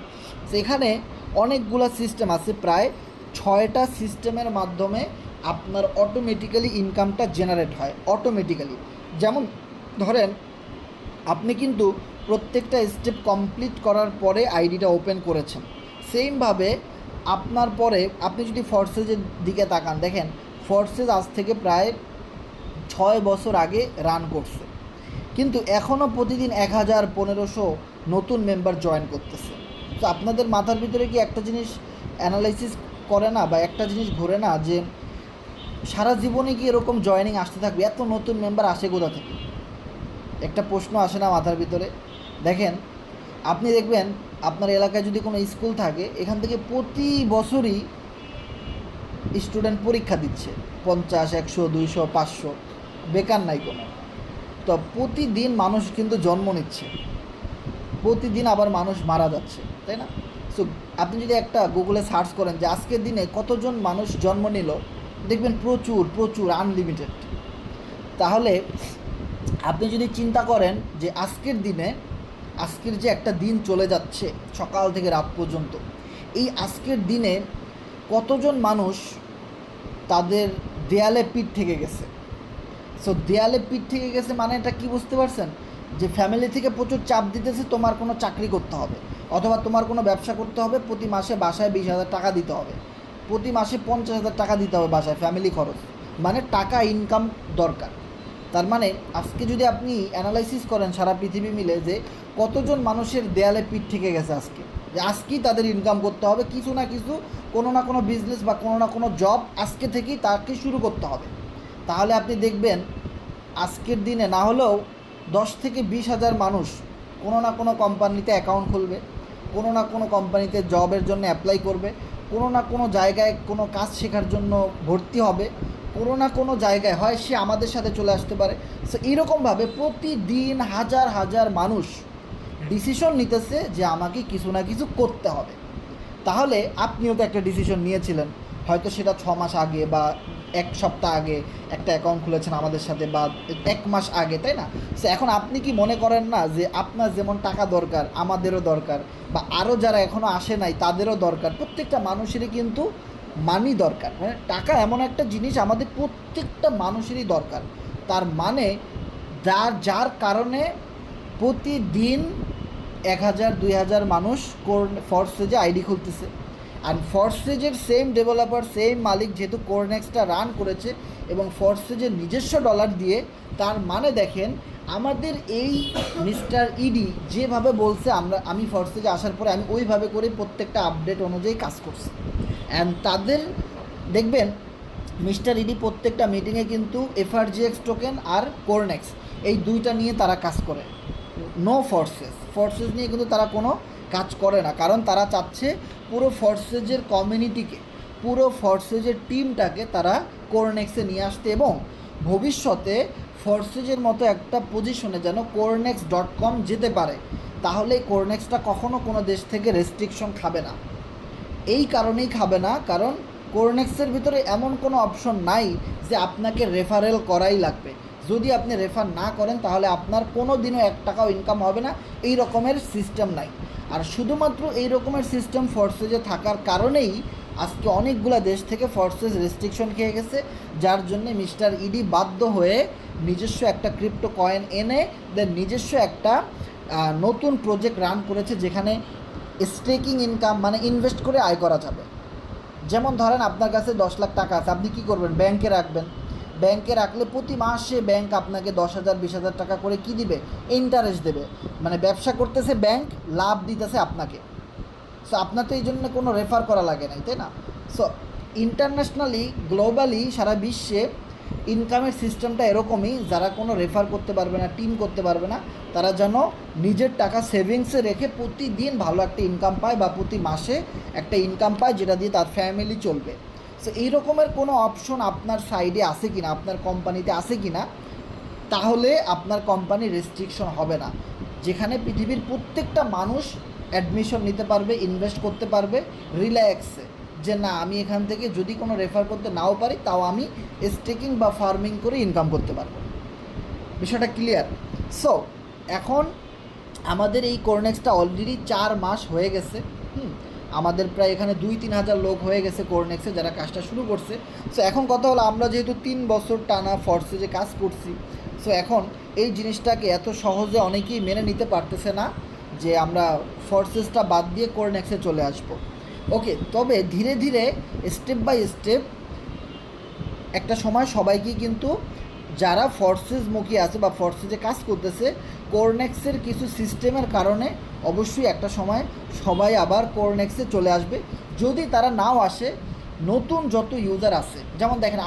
সেখানে অনেকগুলো সিস্টেম আছে, প্রায় 6টা সিস্টেমের মাধ্যমে আপনার অটোমেটিক্যালি ইনকামটা জেনারেট হয় অটোমেটিক্যালি। যেমন ধরেন, আপনি কিন্তু প্রত্যেকটা স্টেপ কমপ্লিট করার পরে আইডিটা ওপেন করেছেন, সেমভাবে আপনার পরে আপনি যদি ফোর্সেসের দিকে তাকান, দেখেন ফোর্সেস আজ থেকে প্রায় 6 বছর আগে রান করছে, কিন্তু এখনও প্রতিদিন 1000, 1500 নতুন মেম্বার জয়েন করতেছে। তো আপনাদের মাথার ভিতরে কি একটা জিনিস অ্যানালাইসিস করে না বা একটা জিনিস ঘুরে না, যে সারা জীবনে কি এরকম জয়েনিং আসতে থাকবে? এত নতুন মেম্বার আসে কোথা থেকে? একটা প্রশ্ন আসে না মাথার ভিতরে? দেখেন, আপনি দেখবেন আপনার এলাকায় যদি কোনো স্কুল থাকে, এখান থেকে প্রতি বছরই স্টুডেন্ট পরীক্ষা দিচ্ছে, 50, 100, 200, 500, বেকার নাই কোনো। তো প্রতিদিন মানুষ কিন্তু জন্ম নিচ্ছে, প্রতিদিন আবার মানুষ মারা যাচ্ছে, তাই না? সো আপনি যদি একটা গুগলে সার্চ করেন যে আজকের দিনে কতজন মানুষ জন্ম নিল, দেখবেন প্রচুর প্রচুর, আনলিমিটেড। তাহলে আপনি যদি চিন্তা করেন যে আজকের দিনে, আজকের যে একটা দিন চলে যাচ্ছে সকাল থেকে রাত পর্যন্ত, এই আজকের দিনে কতজন মানুষ তাদের দেয়ালে পিঠ থেকে গেছে। সো দেয়ালে পিঠ থেকে গেছে মানে এটা কি বুঝতে পারছেন? যে ফ্যামিলি থেকে প্রচুর চাপ দিতেছে তোমার কোনো চাকরি করতে হবে, অথবা তোমার কোনো ব্যবসা করতে হবে, প্রতি মাসে বাসায় 20,000 টাকা দিতে হবে, প্রতি মাসে 50,000 টাকা দিতে হবে বাসায় ফ্যামিলি খরচ, মানে টাকা ইনকাম দরকার। তার মানে আজকে যদি আপনি অ্যানালাইসিস করেন সারা পৃথিবী মিলে যে কতজন মানুষের দেয়ালে পিঠ থেকে গেছে আজকে, যে আজকেই তাদের ইনকাম করতে হবে কিছু না কিছু, কোনো না কোনো বিজনেস বা কোনো না কোনো জব আজকে থেকেই তাকে শুরু করতে হবে। তাহলে আপনি দেখবেন আজকের দিনে না হলেও 10 থেকে 20,000 মানুষ কোনো না কোনো কোম্পানিতে অ্যাকাউন্ট খুলবে, কোনো না কোনো কোম্পানিতে জবের জন্য অ্যাপ্লাই করবে, কোনো না কোনো জায়গায় কোনো কাজ শেখার জন্য ভর্তি হবে, কোনো না কোনো জায়গায় হয় সে আমাদের সাথে চলে আসতে পারে। সো এইরকমভাবে প্রতিদিন হাজার হাজার মানুষ ডিসিশন নিতেছে যে আমাকে কিছু না কিছু করতে হবে। তাহলে আপনিও তো একটা ডিসিশন নিয়েছিলেন, হয়তো সেটা 6 মাস আগে বা 1 সপ্তাহ আগে একটা অ্যাকাউন্ট খুলেছেন আমাদের সাথে, বা 1 মাস আগে, তাই না? সো এখন আপনি কি মনে করেন না যে আপনার যেমন টাকা দরকার আমাদেরও দরকার, বা আরও যারা এখনও আসে নাই তাদেরও দরকার, প্রত্যেকটা মানুষেরই কিন্তু মানি দরকার। মানে টাকা এমন একটা জিনিস আমাদের প্রত্যেকটা মানুষেরই দরকার। তার মানে যার কারণে প্রতিদিন 1,000 2,000 মানুষ ফরসেজে আইডি খুলতেছে। আর ফরসেজের সেম ডেভেলপার, সেম মালিক যেহেতু কোরনেক্সটা রান করেছে এবং ফরসেজের নিজস্ব ডলার দিয়ে, তার মানে দেখেন আমাদের এই মিস্টার ইডি যেভাবে বলছে, আমি ফরসেজে আসার পরে আমি ওইভাবে করে প্রত্যেকটা আপডেট অনুযায়ী কাজ করছি। অ্যান্ড তাদের দেখবেন মিস্টার ইডি প্রত্যেকটা মিটিংয়ে কিন্তু এফআরজিএক্স টোকেন আর কোরনেক্স এই দুইটা নিয়ে তারা কাজ করে। নো ফরসেস নিয়ে কিন্তু তারা কোনো কাজ করে না, কারণ তারা চাচ্ছে পুরো ফরসেজের কমিউনিটিকে, পুরো ফরসেজের টিমটাকে তারা কোরনেক্সে নিয়ে আসতে, এবং ভবিষ্যতে ফরসেজের মতো একটা পজিশনে যেন কোরনেক্স.com যেতে পারে। তাহলে কোরনেক্সটা কখনো কোনো দেশ থেকে রেস্ট্রিকশন খাবে না। এই কারণেই খাবে না, কারণ কোরনেক্সের ভিতরে এমন কোনো অপশন নাই যে আপনাকে রেফারেল করাই লাগবে। যদি আপনি রেফার না করেন তাহলে আপনার কোনো দিনও 1 টাকাও ইনকাম হবে না, এই রকমের সিস্টেম নাই। আর শুধুমাত্র এই রকমের সিস্টেম ফরসেজে থাকার কারণেই আজকে অনেকগুলো দেশ থেকে ফরসেজ রেস্ট্রিকশন খেয়ে গেছে, যার জন্য মিস্টার ইডি বাধ্য হয়ে নিজস্ব একটা ক্রিপ্টো কয়েন এনে দেন নিজস্ব একটা নতুন প্রজেক্ট রান করেছে, যেখানে স্টেকিং ইনকাম মানে ইনভেস্ট করে আয় করা যাবে। যেমন ধরেন আপনার কাছে 10 লাখ টাকা আছে, আপনি কী করবেন? ব্যাংকে রাখবেন। ব্যাংকে রাখলে প্রতি মাসে ব্যাংক আপনাকে 10,000 20,000 টাকা করে কী দিবে? ইন্টারেস্ট দেবে। মানে ব্যবসা করতেছে ব্যাংক, লাভ দিতেছে আপনাকে। সো আপনার তো এই জন্য কোনো রেফার করা লাগে নাই, তাই না? সো ইন্টারন্যাশনালি গ্লোবালি সারা বিশ্বে ইনকামের সিস্টেমটা এরকমই, যারা কোনো রেফার করতে পারবে না, টিম করতে পারবে না, তারা যেন নিজের টাকা সেভিংসে রেখে প্রতিদিন ভালো একটা ইনকাম পায়, বা প্রতি মাসে একটা ইনকাম পায় যেটা দিয়ে তার ফ্যামিলি চলবে। সো এই রকমের কোনো অপশন আপনার সাইডে আছে কি না, আপনার কোম্পানিতে আছে কি না, তাহলে আপনার কোম্পানি রেস্ট্রিকশন হবে না, যেখানে পৃথিবীর প্রত্যেকটা মানুষ অ্যাডমিশন নিতে পারবে, ইনভেস্ট করতে পারবে রিল্যাক্সে, যে না আমি এখান থেকে যদি কোনো রেফার করতে নাও পারি তাও আমি স্টেকিং বা ফার্মিং করে ইনকাম করতে পারবো। বিষয়টা ক্লিয়ার? সো এখন আমাদের এই কোরনেক্সটা অলরেডি 4 মাস হয়ে গেছে। আমাদের প্রায় এখানে 2-3 হাজার লোক হয়ে গেছে কোরনেক্সে যারা কাজটা শুরু করছে। সো এখন কথা হলো, আমরা যেহেতু 3 বছর টানা ফরসেজে কাজ করছি, সো এখন এই জিনিসটাকে এত সহজে অনেকেই মেনে নিতে পারতেছে না যে আমরা ফরসেসটা বাদ দিয়ে কোরনেক্সে চলে আসব। ওকে, তবে ধীরে ধীরে স্টেপ বাই স্টেপ একটা সময় সবাইকেই কিন্তু যারা ফরসেজমুখী আছে বা ফরসেজে কাজ করতেছে, কোরনেক্সের কিছু সিস্টেমের কারণে অবশ্যই একটা সময় সবাই আবার কোরনেক্সে চলে আসবে। যদি তারা নাও আসে, নতুন যত ইউজার আছে, যেমন দেখেন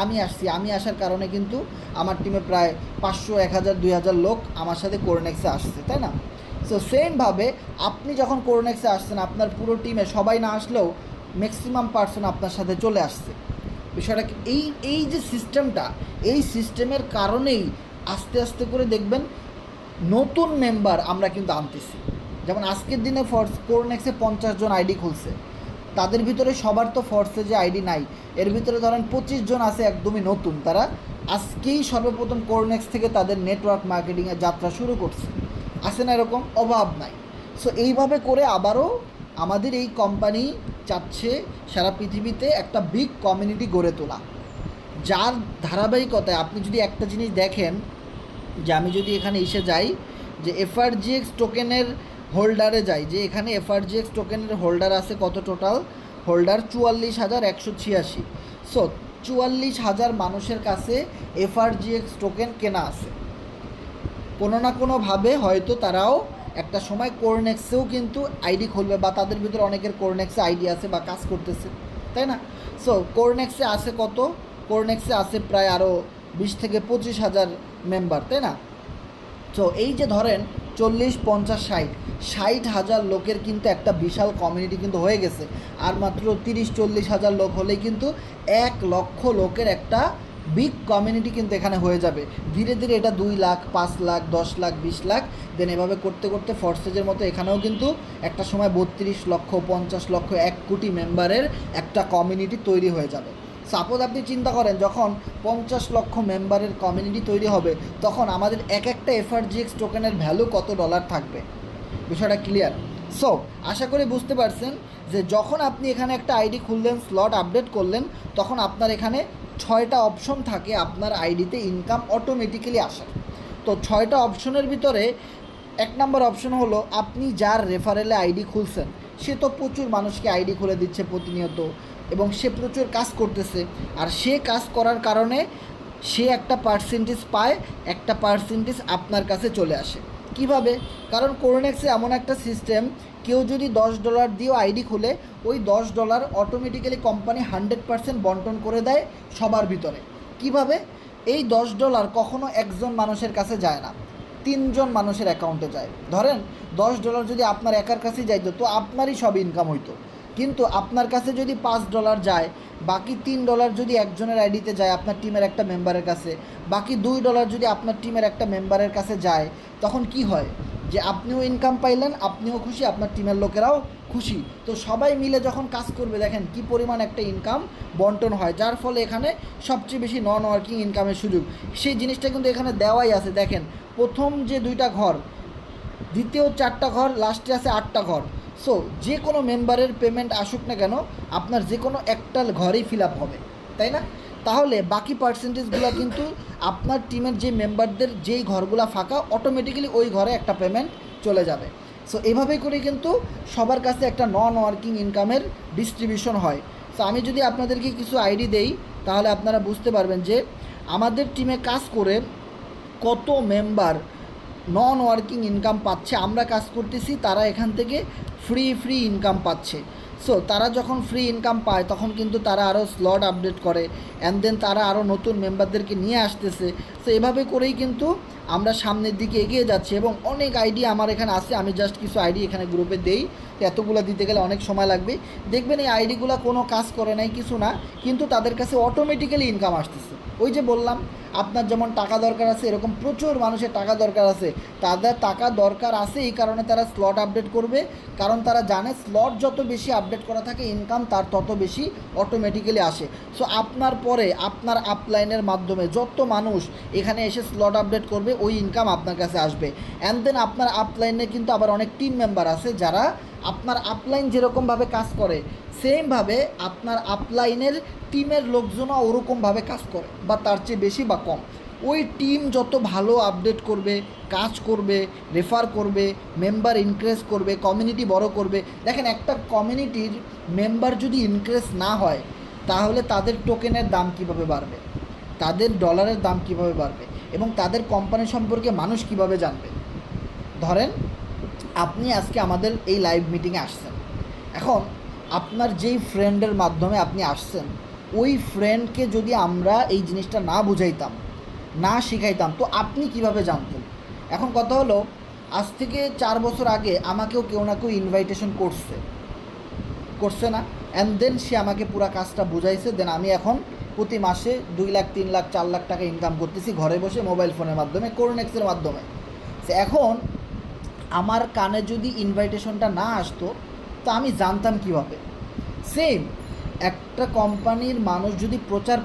আমি আসার কারণে কিন্তু আমার টিমে প্রায় 500 1000 2000 লোক আমার সাথে কোরনেক্সে আসছে, তাই না? সো সেমভাবে আপনি যখন কোরনেক্সে আসছেন, আপনার পুরো টিমে সবাই না আসলেও ম্যাক্সিমাম পার্সন আপনার সাথে চলে আসছে। বিষয়টা এই যে সিস্টেমটা, এই সিস্টেমের কারণেই আস্তে আস্তে করে দেখবেন নতুন মেম্বার আমরা কিন্তু আনতেছি। যেমন আজকের দিনে কোরনেক্সে 50 জন আইডি খুলছে, তাদের ভিতরে সবার তো ফরসেজে আইডি নাই, এর ভিতরে ধরেন 25 জন আছে একদমই নতুন, তারা আজকেই সর্বপ্রথম কোরনেক্স থেকে তাদের নেটওয়ার্ক মার্কেটিংয়ের যাত্রা শুরু করছে। আছে না এরকম? অভাব নাই। সো এইভাবে করে আবারও আমাদের এই কোম্পানি চাচ্ছে সারা পৃথিবীতে একটা বিগ কমিউনিটি গড়ে তোলা, যার ধারাবাহিকতায় আপনি যদি একটা জিনিস দেখেন, যে আমি যদি এখানে এসে যাই যে এফআরজিএক্স টোকেনের হোল্ডারে যাই, যে এখানে এফআরজিএক্স টোকেনের হোল্ডার আছে কত, টোটাল হোল্ডার 44,186। সো 44,000 মানুষের কাছে এফআরজিএক্স টোকেন কেনা আছে। কোনো না কোনোভাবে হয়তো তারাও একটা সময় কোরনেক্সেও কিন্তু আইডি খুলবে, বা তাদের ভিতরে অনেকের কোরনেক্সে আইডি আছে বা কাজ করতেছে, তাই না? সো কোরনেক্সে আছে কত, কোরনেক্সে আছে প্রায় আরও 20,000 থেকে 25,000 মেম্বার, তাই না? তো এই যে ধরেন 40, 50, 60,000 লোকের কিন্তু একটা বিশাল কমিউনিটি কিন্তু হয়ে গেছে। আর মাত্র 30-40,000 লোক হলেই কিন্তু 1 লক্ষ লোকের একটা বিগ কমিউনিটি কিন্তু এখানে হয়ে যাবে। ধীরে ধীরে এটা 2 লাখ, 5 লাখ, 10 লাখ, 20 লাখ, দেন এভাবে করতে করতে ফরসেজের মতো এখানেও কিন্তু একটা সময় 32 লক্ষ, 50 লক্ষ, 1 কোটি মেম্বারের একটা কমিউনিটি তৈরি হয়ে যাবে। সাপোজ আপনি চিন্তা করেন, যখন 50 লক্ষ মেম্বারের কমিউনিটি তৈরি হবে, তখন আমাদের একটা এফআরজিএক্স টোকেনের ভ্যালু কত ডলার থাকবে, বিষয়টা ক্লিয়ার? সো আশা করি বুঝতে পারছেন যে যখন আপনি এখানে একটা আইডি খুললেন, স্লট আপডেট করলেন, তখন আপনার এখানে 6টা অপশন থাকে আপনার আইডিতে ইনকাম অটোমেটিক্যালি আসার। তো 6টা অপশনের ভিতরে 1 নম্বর অপশন হলো, আপনি যার রেফারেলে আইডি খুলছেন সে তো প্রচুর মানুষকে আইডি খুলে দিচ্ছে প্রতিনিয়ত, এবং সে প্রচুর কাজ করতেছে। আর সে কাজ করার কারণে সে একটা পার্সেন্টেজ পায়, একটা পার্সেন্টেজ আপনার কাছে চলে আসে। কিভাবে? কারণ কোরনেক্সে এমন একটা সিস্টেম, কেউ যদি $10 দিয়েও আইডি খুলে, ওই $10 অটোমেটিক্যালি কোম্পানি 100% বন্টন করে দেয় সবার ভিতরে। কিভাবে? এই $10 কখনো একজন মানুষের কাছে যায় না, 3জন মানুষের অ্যাকাউন্টে যায়। ধরেন $10 যদি আপনার একার কাছেই যাইতো, তো আপনারই সব ইনকাম হইতো। কিন্তু আপনার কাছে যদি $5 যায়, বাকি $3 যদি একজনের আইডিতে যায়, আপনার টিমের একটা মেম্বারের কাছে, বাকি $2 যদি আপনার টিমের একটা মেম্বারের কাছে যায়, তখন কি হয় যে আপনিও ইনকাম পাইলেন, আপনিও খুশি, আপনার টিমের লোকেরাও খুশি। তো সবাই মিলে যখন কাজ করবে, দেখেন কি পরিমাণ একটা ইনকাম বন্টন হয়, যার ফলে এখানে সবচেয়ে বেশি নন ওয়ার্কিং ইনকামের সুযোগ। সেই জিনিসটা কিন্তু এখানে দেওয়াই আছে। দেখেন প্রথম যে 2টা ঘর, দ্বিতীয় 4টা ঘর, লাস্টে আছে 8টা ঘর। সো যে কোনো মেম্বারের পেমেন্ট আসুক না কেন, আপনার যে কোনো একটা ঘরেই ফিল আপ হবে, তাই না? তাহলে বাকি পার্সেন্টেজগুলো কিন্তু আপনার টিমের যে মেম্বারদের যেই ঘরগুলো ফাঁকা, অটোমেটিক্যালি ওই ঘরে একটা পেমেন্ট চলে যাবে। সো এভাবেই করে কিন্তু সবার কাছে একটা নন ওয়ার্কিং ইনকামের ডিস্ট্রিবিউশন হয়। সো আমি যদি আপনাদেরকে কিছু আইডি দেই, তাহলে আপনারা বুঝতে পারবেন যে আমাদের টিমে কাজ করে কত মেম্বার নন ওয়ার্কিং ইনকাম পাচ্ছে। আমরা কাজ করতেছি, তারা এখান থেকে ফ্রি ইনকাম পাচ্ছে। সো তারা যখন ফ্রি ইনকাম পায়, তখন কিন্তু তারা আরও স্লট আপডেট করে, অ্যান্ড দেন তারা আরও নতুন মেম্বারদেরকে নিয়ে আসতেছে। সো এভাবে করেই কিন্তু আমরা সামনের দিকে এগিয়ে যাচ্ছি। এবং অনেক আইডি আমার এখানে আছে, আমি জাস্ট কিছু আইডি এখানে গ্রুপে দেই, এতগুলো দিতে গেলে অনেক সময় লাগবে। দেখবেন এই আইডিগুলো কোনো কাজ করে নাই, কিছু না, কিন্তু তাদের কাছে অটোমেটিক্যালি ইনকাম আসতেছে। ওই যে বললাম, আপনার যেমন টাকা দরকার আছে, এরকম প্রচুর মানুষের টাকা দরকার আছে। তাদের টাকা দরকার আছে, এই কারণে তারা স্লট আপডেট করবে, কারণ তারা জানে স্লট যত বেশি আপডেট করা থাকে, ইনকাম তার তত বেশি অটোমেটিক্যালি আসে। সো আপনার পরে আপনার আপলাইনের মাধ্যমে যত মানুষ এখানে এসে স্লট আপডেট করবে, ওই ইনকাম আপনার কাছে আসবে। অ্যান্ড দেন আপনার আপলাইনে কিন্তু আবার অনেক টিম মেম্বার আছে, যারা আপনার আপলাইন যেরকমভাবে কাজ করে, সেমভাবে আপনার আপলাইনের টিমের লোকজনও ওরকমভাবে কাজ করে, বা তার চেয়ে বেশি বা কম। ওই টিম যত ভালো আপডেট করবে, কাজ করবে, রেফার করবে, মেম্বার ইনক্রিজ করবে, কমিউনিটি বড় করবে। দেখেন একটা কমিউনিটির মেম্বার যদি ইনক্রিজ না হয়, তাহলে তাদের টোকেনের দাম কিভাবে বাড়বে, তাদের ডলারের দাম কিভাবে বাড়বে, এবং তাদের কোম্পানি সম্পর্কে মানুষ কিভাবে জানবে। ধরেন আপনি আজকে আমাদের এই লাইভ মিটিংয়ে আসছেন, এখন আপনার যেই ফ্রেন্ডের মাধ্যমে আপনি আসছেন, ওই ফ্রেন্ডকে যদি আমরা এই জিনিসটা না বুঝাইতাম, না শিখাইতাম, তো আপনি কিভাবে জানতেন? এখন কথা হলো, আজ থেকে 4 বছর আগে আমাকেও কেউ না কেউ ইনভাইটেশন করছে না, অ্যান্ড দেন সে আমাকে পুরো কাজটা বুঝাইছে। দেন আমি এখন প্রতি মাসে 2 লাখ, 3 লাখ, 4 লাখ টাকা ইনকাম করতেছি ঘরে বসে, মোবাইল ফোনের মাধ্যমে, কোরনেক্সের মাধ্যমে। এখন আমার কানে যদি ইনভাইটেশনটা না আসতো, তো আমি জানতাম কিভাবে? সেম একটা কোম্পানির মানুষ যদি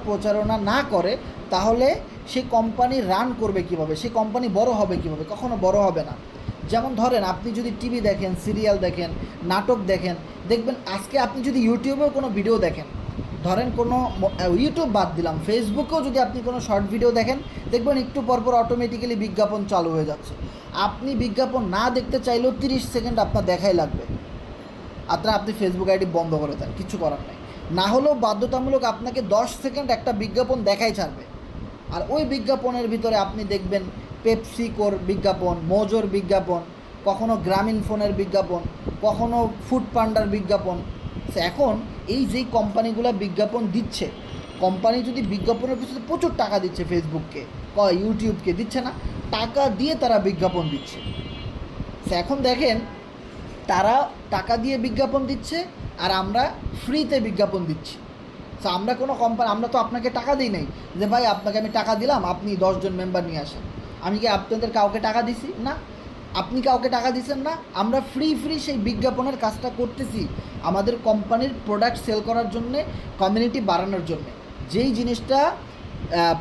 প্রচারণা না করে, তাহলে সে কোম্পানি রান করবে কিভাবে, সে কোম্পানি বড় হবে কিভাবে? কখনো বড় হবে না। যেমন ধরেন আপনি যদি টিভি দেখেন, সিরিয়াল দেখেন, নাটক দেখেন, দেখবেন আজকে আপনি যদি ইউটিউবেও কোনো ভিডিও দেখেন, ধরেন কোনো ইউটিউব বাদ দিলাম, ফেসবুকেও যদি আপনি কোনো শর্ট ভিডিও দেখেন, দেখবেন একটু পরপর অটোমেটিক্যালি বিজ্ঞাপন চালু হয়ে যাচ্ছে। আপনি বিজ্ঞাপন না দেখতে চাইলেও 30 সেকেন্ড আপনার দেখাই লাগবে, আপনি ফেসবুক আইডি বন্ধ করে দেন, কিছু করার নেই। না হলেও বাধ্যতামূলক আপনাকে 10 সেকেন্ড একটা বিজ্ঞাপন দেখাই ছাড়বে। আর ওই বিজ্ঞাপনের ভিতরে আপনি দেখবেন পেপসিকোর বিজ্ঞাপন, মোজোর বিজ্ঞাপন, কখনো গ্রামীণ ফোনের বিজ্ঞাপন, কখনো ফুড পান্ডার বিজ্ঞাপন। এখন এই যেই কোম্পানিগুলো বিজ্ঞাপন দিচ্ছে, কোম্পানি যদি বিজ্ঞাপনের পিছনে প্রচুর টাকা দিচ্ছে, ফেসবুককে ইউটিউবকে দিচ্ছে না, টাকা দিয়ে তারা বিজ্ঞাপন দিচ্ছে। এখন দেখেন তারা টাকা দিয়ে বিজ্ঞাপন দিচ্ছে আর আমরা ফ্রিতে বিজ্ঞাপন দিচ্ছি। সো আমরা কোনো কোম্পানি, আমরা তো আপনাকে টাকা দিই নাই যে ভাই আপনাকে আমি টাকা দিলাম আপনি 10 জন মেম্বার নিয়ে আসেন। আমি কি আপনাদের কাউকে টাকা দিছি? না। আপনি কাউকে টাকা দিচ্ছেন না। আমরা ফ্রি সেই বিজ্ঞাপনের কাজটা করতেছি আমাদের কোম্পানির প্রোডাক্ট সেল করার জন্যে, কমিউনিটি বাড়ানোর জন্যে। যেই জিনিসটা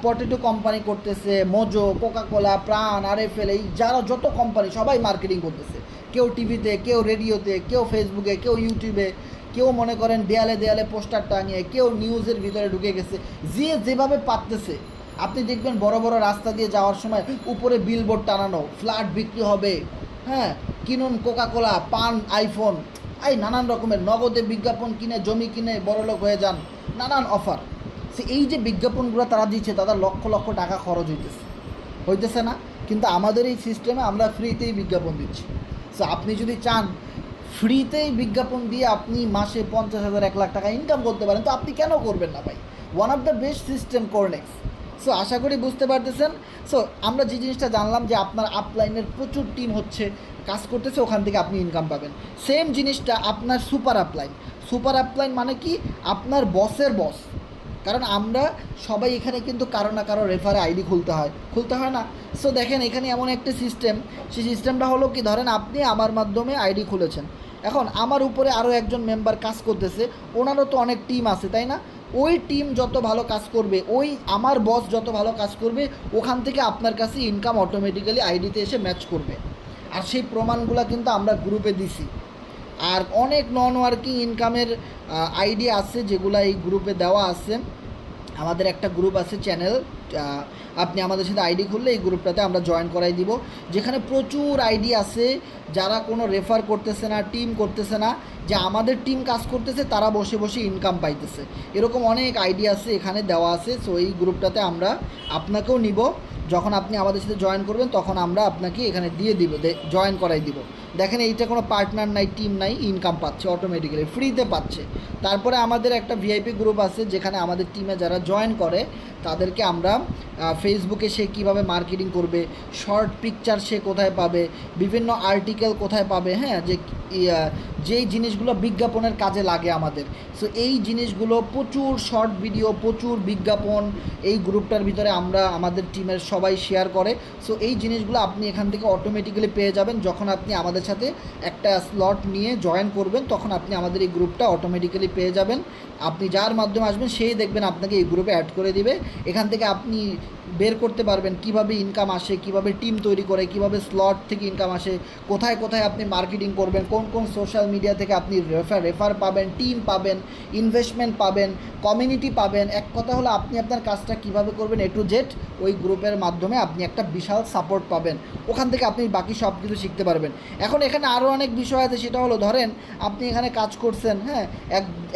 পটেটো কোম্পানি করতেছে, মোজো, কোকাকোলা, প্রাণ, আরএফএল, এই যারা যত কোম্পানি সবাই মার্কেটিং করতেছে, কেউ টিভিতে, কেউ রেডিওতে, কেউ ফেসবুকে, কেউ ইউটিউবে, কেউ মনে করেন দেয়ালে দেয়ালে পোস্টার টাঙিয়ে, কেউ নিউজের ভিতরে ঢুকে গেছে, যে যেভাবে পারতেছে। আপনি দেখবেন বড় বড় রাস্তা দিয়ে যাওয়ার সময় উপরে বিলবোর্ড টানানো, ফ্ল্যাট বিক্রি হবে, হ্যাঁ, কিনুন কোকাকোলা, পান, আইফোন, এই নানান রকমের নগদে বিজ্ঞাপন কিনে জমি কিনে বড়লোক হয়ে যান, নানান অফার। সে এই যে বিজ্ঞাপনগুলো তারা দিচ্ছে, তাদের লক্ষ লক্ষ টাকা খরচ হইতেছে না, কিন্তু আমাদের এই সিস্টেমে আমরা ফ্রিতেই বিজ্ঞাপন দিচ্ছি। সো আপনি যদি চান ফ্রিতেই বিজ্ঞাপন দিয়ে আপনি মাসে 50,000 1 লাখ টাকা ইনকাম করতে পারেন, তো আপনি কেন করবেন না ভাই? One of the best system Corenex. So আশা করি বুঝতে পারতেছেন। সো আমরা যে জিনিসটা জানলাম যে আপনার আপলাইনের প্রচুর টিম হচ্ছে কাজ করতেছে, ওখান থেকে আপনি ইনকাম পাবেন। সেম জিনিসটা আপনার সুপার আপলাইন মানে কি? আপনার বসের বস। কারণ আমরা সবাই এখানে কিন্তু কারো না কারো রেফারে আইডি খুলতে হয় না? সো দেখেন এখানে এমন একটা সিস্টেম, সেই সিস্টেমটা হলো কি, ধরেন আপনি আমার মাধ্যমে আইডি খুলেছেন, এখন আমার উপরে আরও একজন মেম্বার কাজ করতেছে, ওনারও তো অনেক টিম আছে, তাই না? ওই টিম যত ভালো কাজ করবে, ওই আমার বস যত ভালো কাজ করবে, ওখান থেকে আপনার কাছে ইনকাম অটোমেটিক্যালি আইডিতে এসে ম্যাচ করবে। আর সেই প্রমাণগুলো কিন্তু আমরা গ্রুপে দিছি। আর অনেক নন ওয়ার্কিং ইনকামের আইডিয়া আছে যেগুলো এই গ্রুপে দেওয়া আছে। আমাদের একটা গ্রুপ আছে চ্যানেল, আপনি আমাদের সাথে আইডি খুললে এই গ্রুপটাতে আমরা জয়েন করাই দিব, যেখানে প্রচুর আইডি আছে যারা কোনো রেফার করতেছে না, টিম করতেছে না, যে আমাদের টিম কাজ করতেছে, তারা বসে বসে ইনকাম পাইতেছে। এরকম অনেক আইডি আছে এখানে দেওয়া আছে। সো এই গ্রুপটাতে আমরা আপনাকেও নিব, যখন আপনি আমাদের সাথে জয়েন করবেন তখন আমরা আপনাকে এখানে দিয়ে দিব, জয়েন করাই দিব। দেখেন এইটা কোনো পার্টনার নাই, টিম নাই, ইনকাম পাচ্ছে অটোমেটিক্যালি, ফ্রিতে পাচ্ছে। তারপরে আমাদের একটা ভিআইপি গ্রুপ আছে, যেখানে আমাদের টিমে যারা জয়েন করে তাদেরকে আমরা ফেসবুকে সে কীভাবে মার্কেটিং করবে, শর্ট পিকচার সে কোথায় পাবে, বিভিন্ন আর্টিকেল কোথায় পাবে, হ্যাঁ, যেই জিনিসগুলো বিজ্ঞাপনের কাজে লাগে আমাদের। সো এই জিনিসগুলো, প্রচুর শর্ট ভিডিও, প্রচুর বিজ্ঞাপন এই গ্রুপটার ভিতরে আমরা আমাদের টিমের সবাই শেয়ার করে। সো এই জিনিসগুলো আপনি এখান থেকে অটোমেটিক্যালি পেয়ে যাবেন। যখন আপনি আমাদের সাথে একটা স্লট নিয়ে জয়েন করবেন, তখন আপনি আমাদের এই গ্রুপটা অটোমেটিক্যালি পেয়ে যাবেন। আপনি যার মাধ্যমে আসবেন সেই দেখবেন আপনাকে এই গ্রুপে অ্যাড করে দিবে। এখান থেকে আপনি বের করতে পারবেন কিভাবে ইনকাম আসে, কিভাবে টিম তৈরি করে, কিভাবে স্লট থেকে ইনকাম আসে, কোথায় কোথায় আপনি মার্কেটিং করবেন, কোন কোন সোশ্যাল মিডিয়া থেকে আপনি রেফার পাবেন, টিম পাবেন, ইনভেস্টমেন্ট পাবেন, কমিউনিটি পাবেন। এক কথা হলো আপনি আপনার কাজটা কিভাবে করবেন A to Z, ওই গ্রুপের মাধ্যমে আপনি একটা বিশাল সাপোর্ট পাবেন। ওখান থেকে আপনি বাকি সব কিছু শিখতে পারবেন। এখন এখানে আরও অনেক বিষয় আছে, সেটা হলো ধরেন আপনি এখানে কাজ করছেন, হ্যাঁ,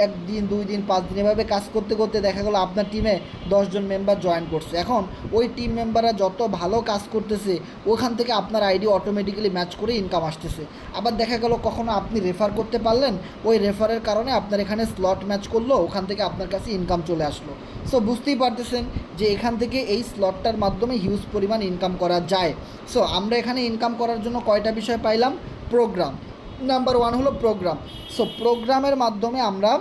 একদিন 2 দিন 5 দিন এভাবে কাজ করতে করতে দেখা গেলো আপনার টিমে 10 জন মেম্বার জয়েন করছে। এখন ওই টিম মেম্বাররা যত ভালো কাজ করতেছে, ওখান থেকে আপনার আইডি অটোমেটিক্যালি ম্যাচ করে ইনকাম আসতেছে। আবার দেখা গেল কখনো আপনি রেফার করতে পারলেন, ওই রেফারের কারণে আপনার এখানে স্লট ম্যাচ করলো, ওখান থেকে আপনার কাছে ইনকাম চলে আসলো। সো বুঝতেই পারতেছেন যে এখান থেকে এই স্লটটার মাধ্যমে হিউজ পরিমাণ ইনকাম করা যায়। সো আমরা এখানে ইনকাম করার জন্য কয়টা বিষয় পাইলাম? প্রোগ্রাম, নাম্বার 1 হলো প্রোগ্রাম। সো প্রোগ্রামের মাধ্যমে আমরা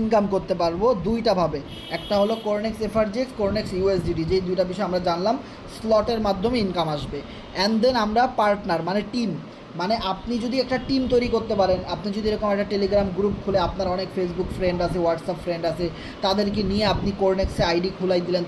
ইনকাম করতে পারবো দুইটা ভাবে, একটা হলো কোরনেক্স FRGX, কোরনেক্স USDT, যেই দুইটা বিষয় আমরা জানলাম স্লটের মাধ্যমে ইনকাম আসবে। অ্যান্ড দেন আমরা পার্টনার মানে টিম, মানে আপনি যদি একটা টিম তৈরি করতে পারেন, আপনি যদি এরকম একটা টেলিগ্রাম গ্রুপ খুলে, আপনার অনেক ফেসবুক ফ্রেন্ড আছে, হোয়াটসঅ্যাপ ফ্রেন্ড আছে, তাদেরকে নিয়ে আপনি কোরনেক্সে আইডি খোলাই দিলেন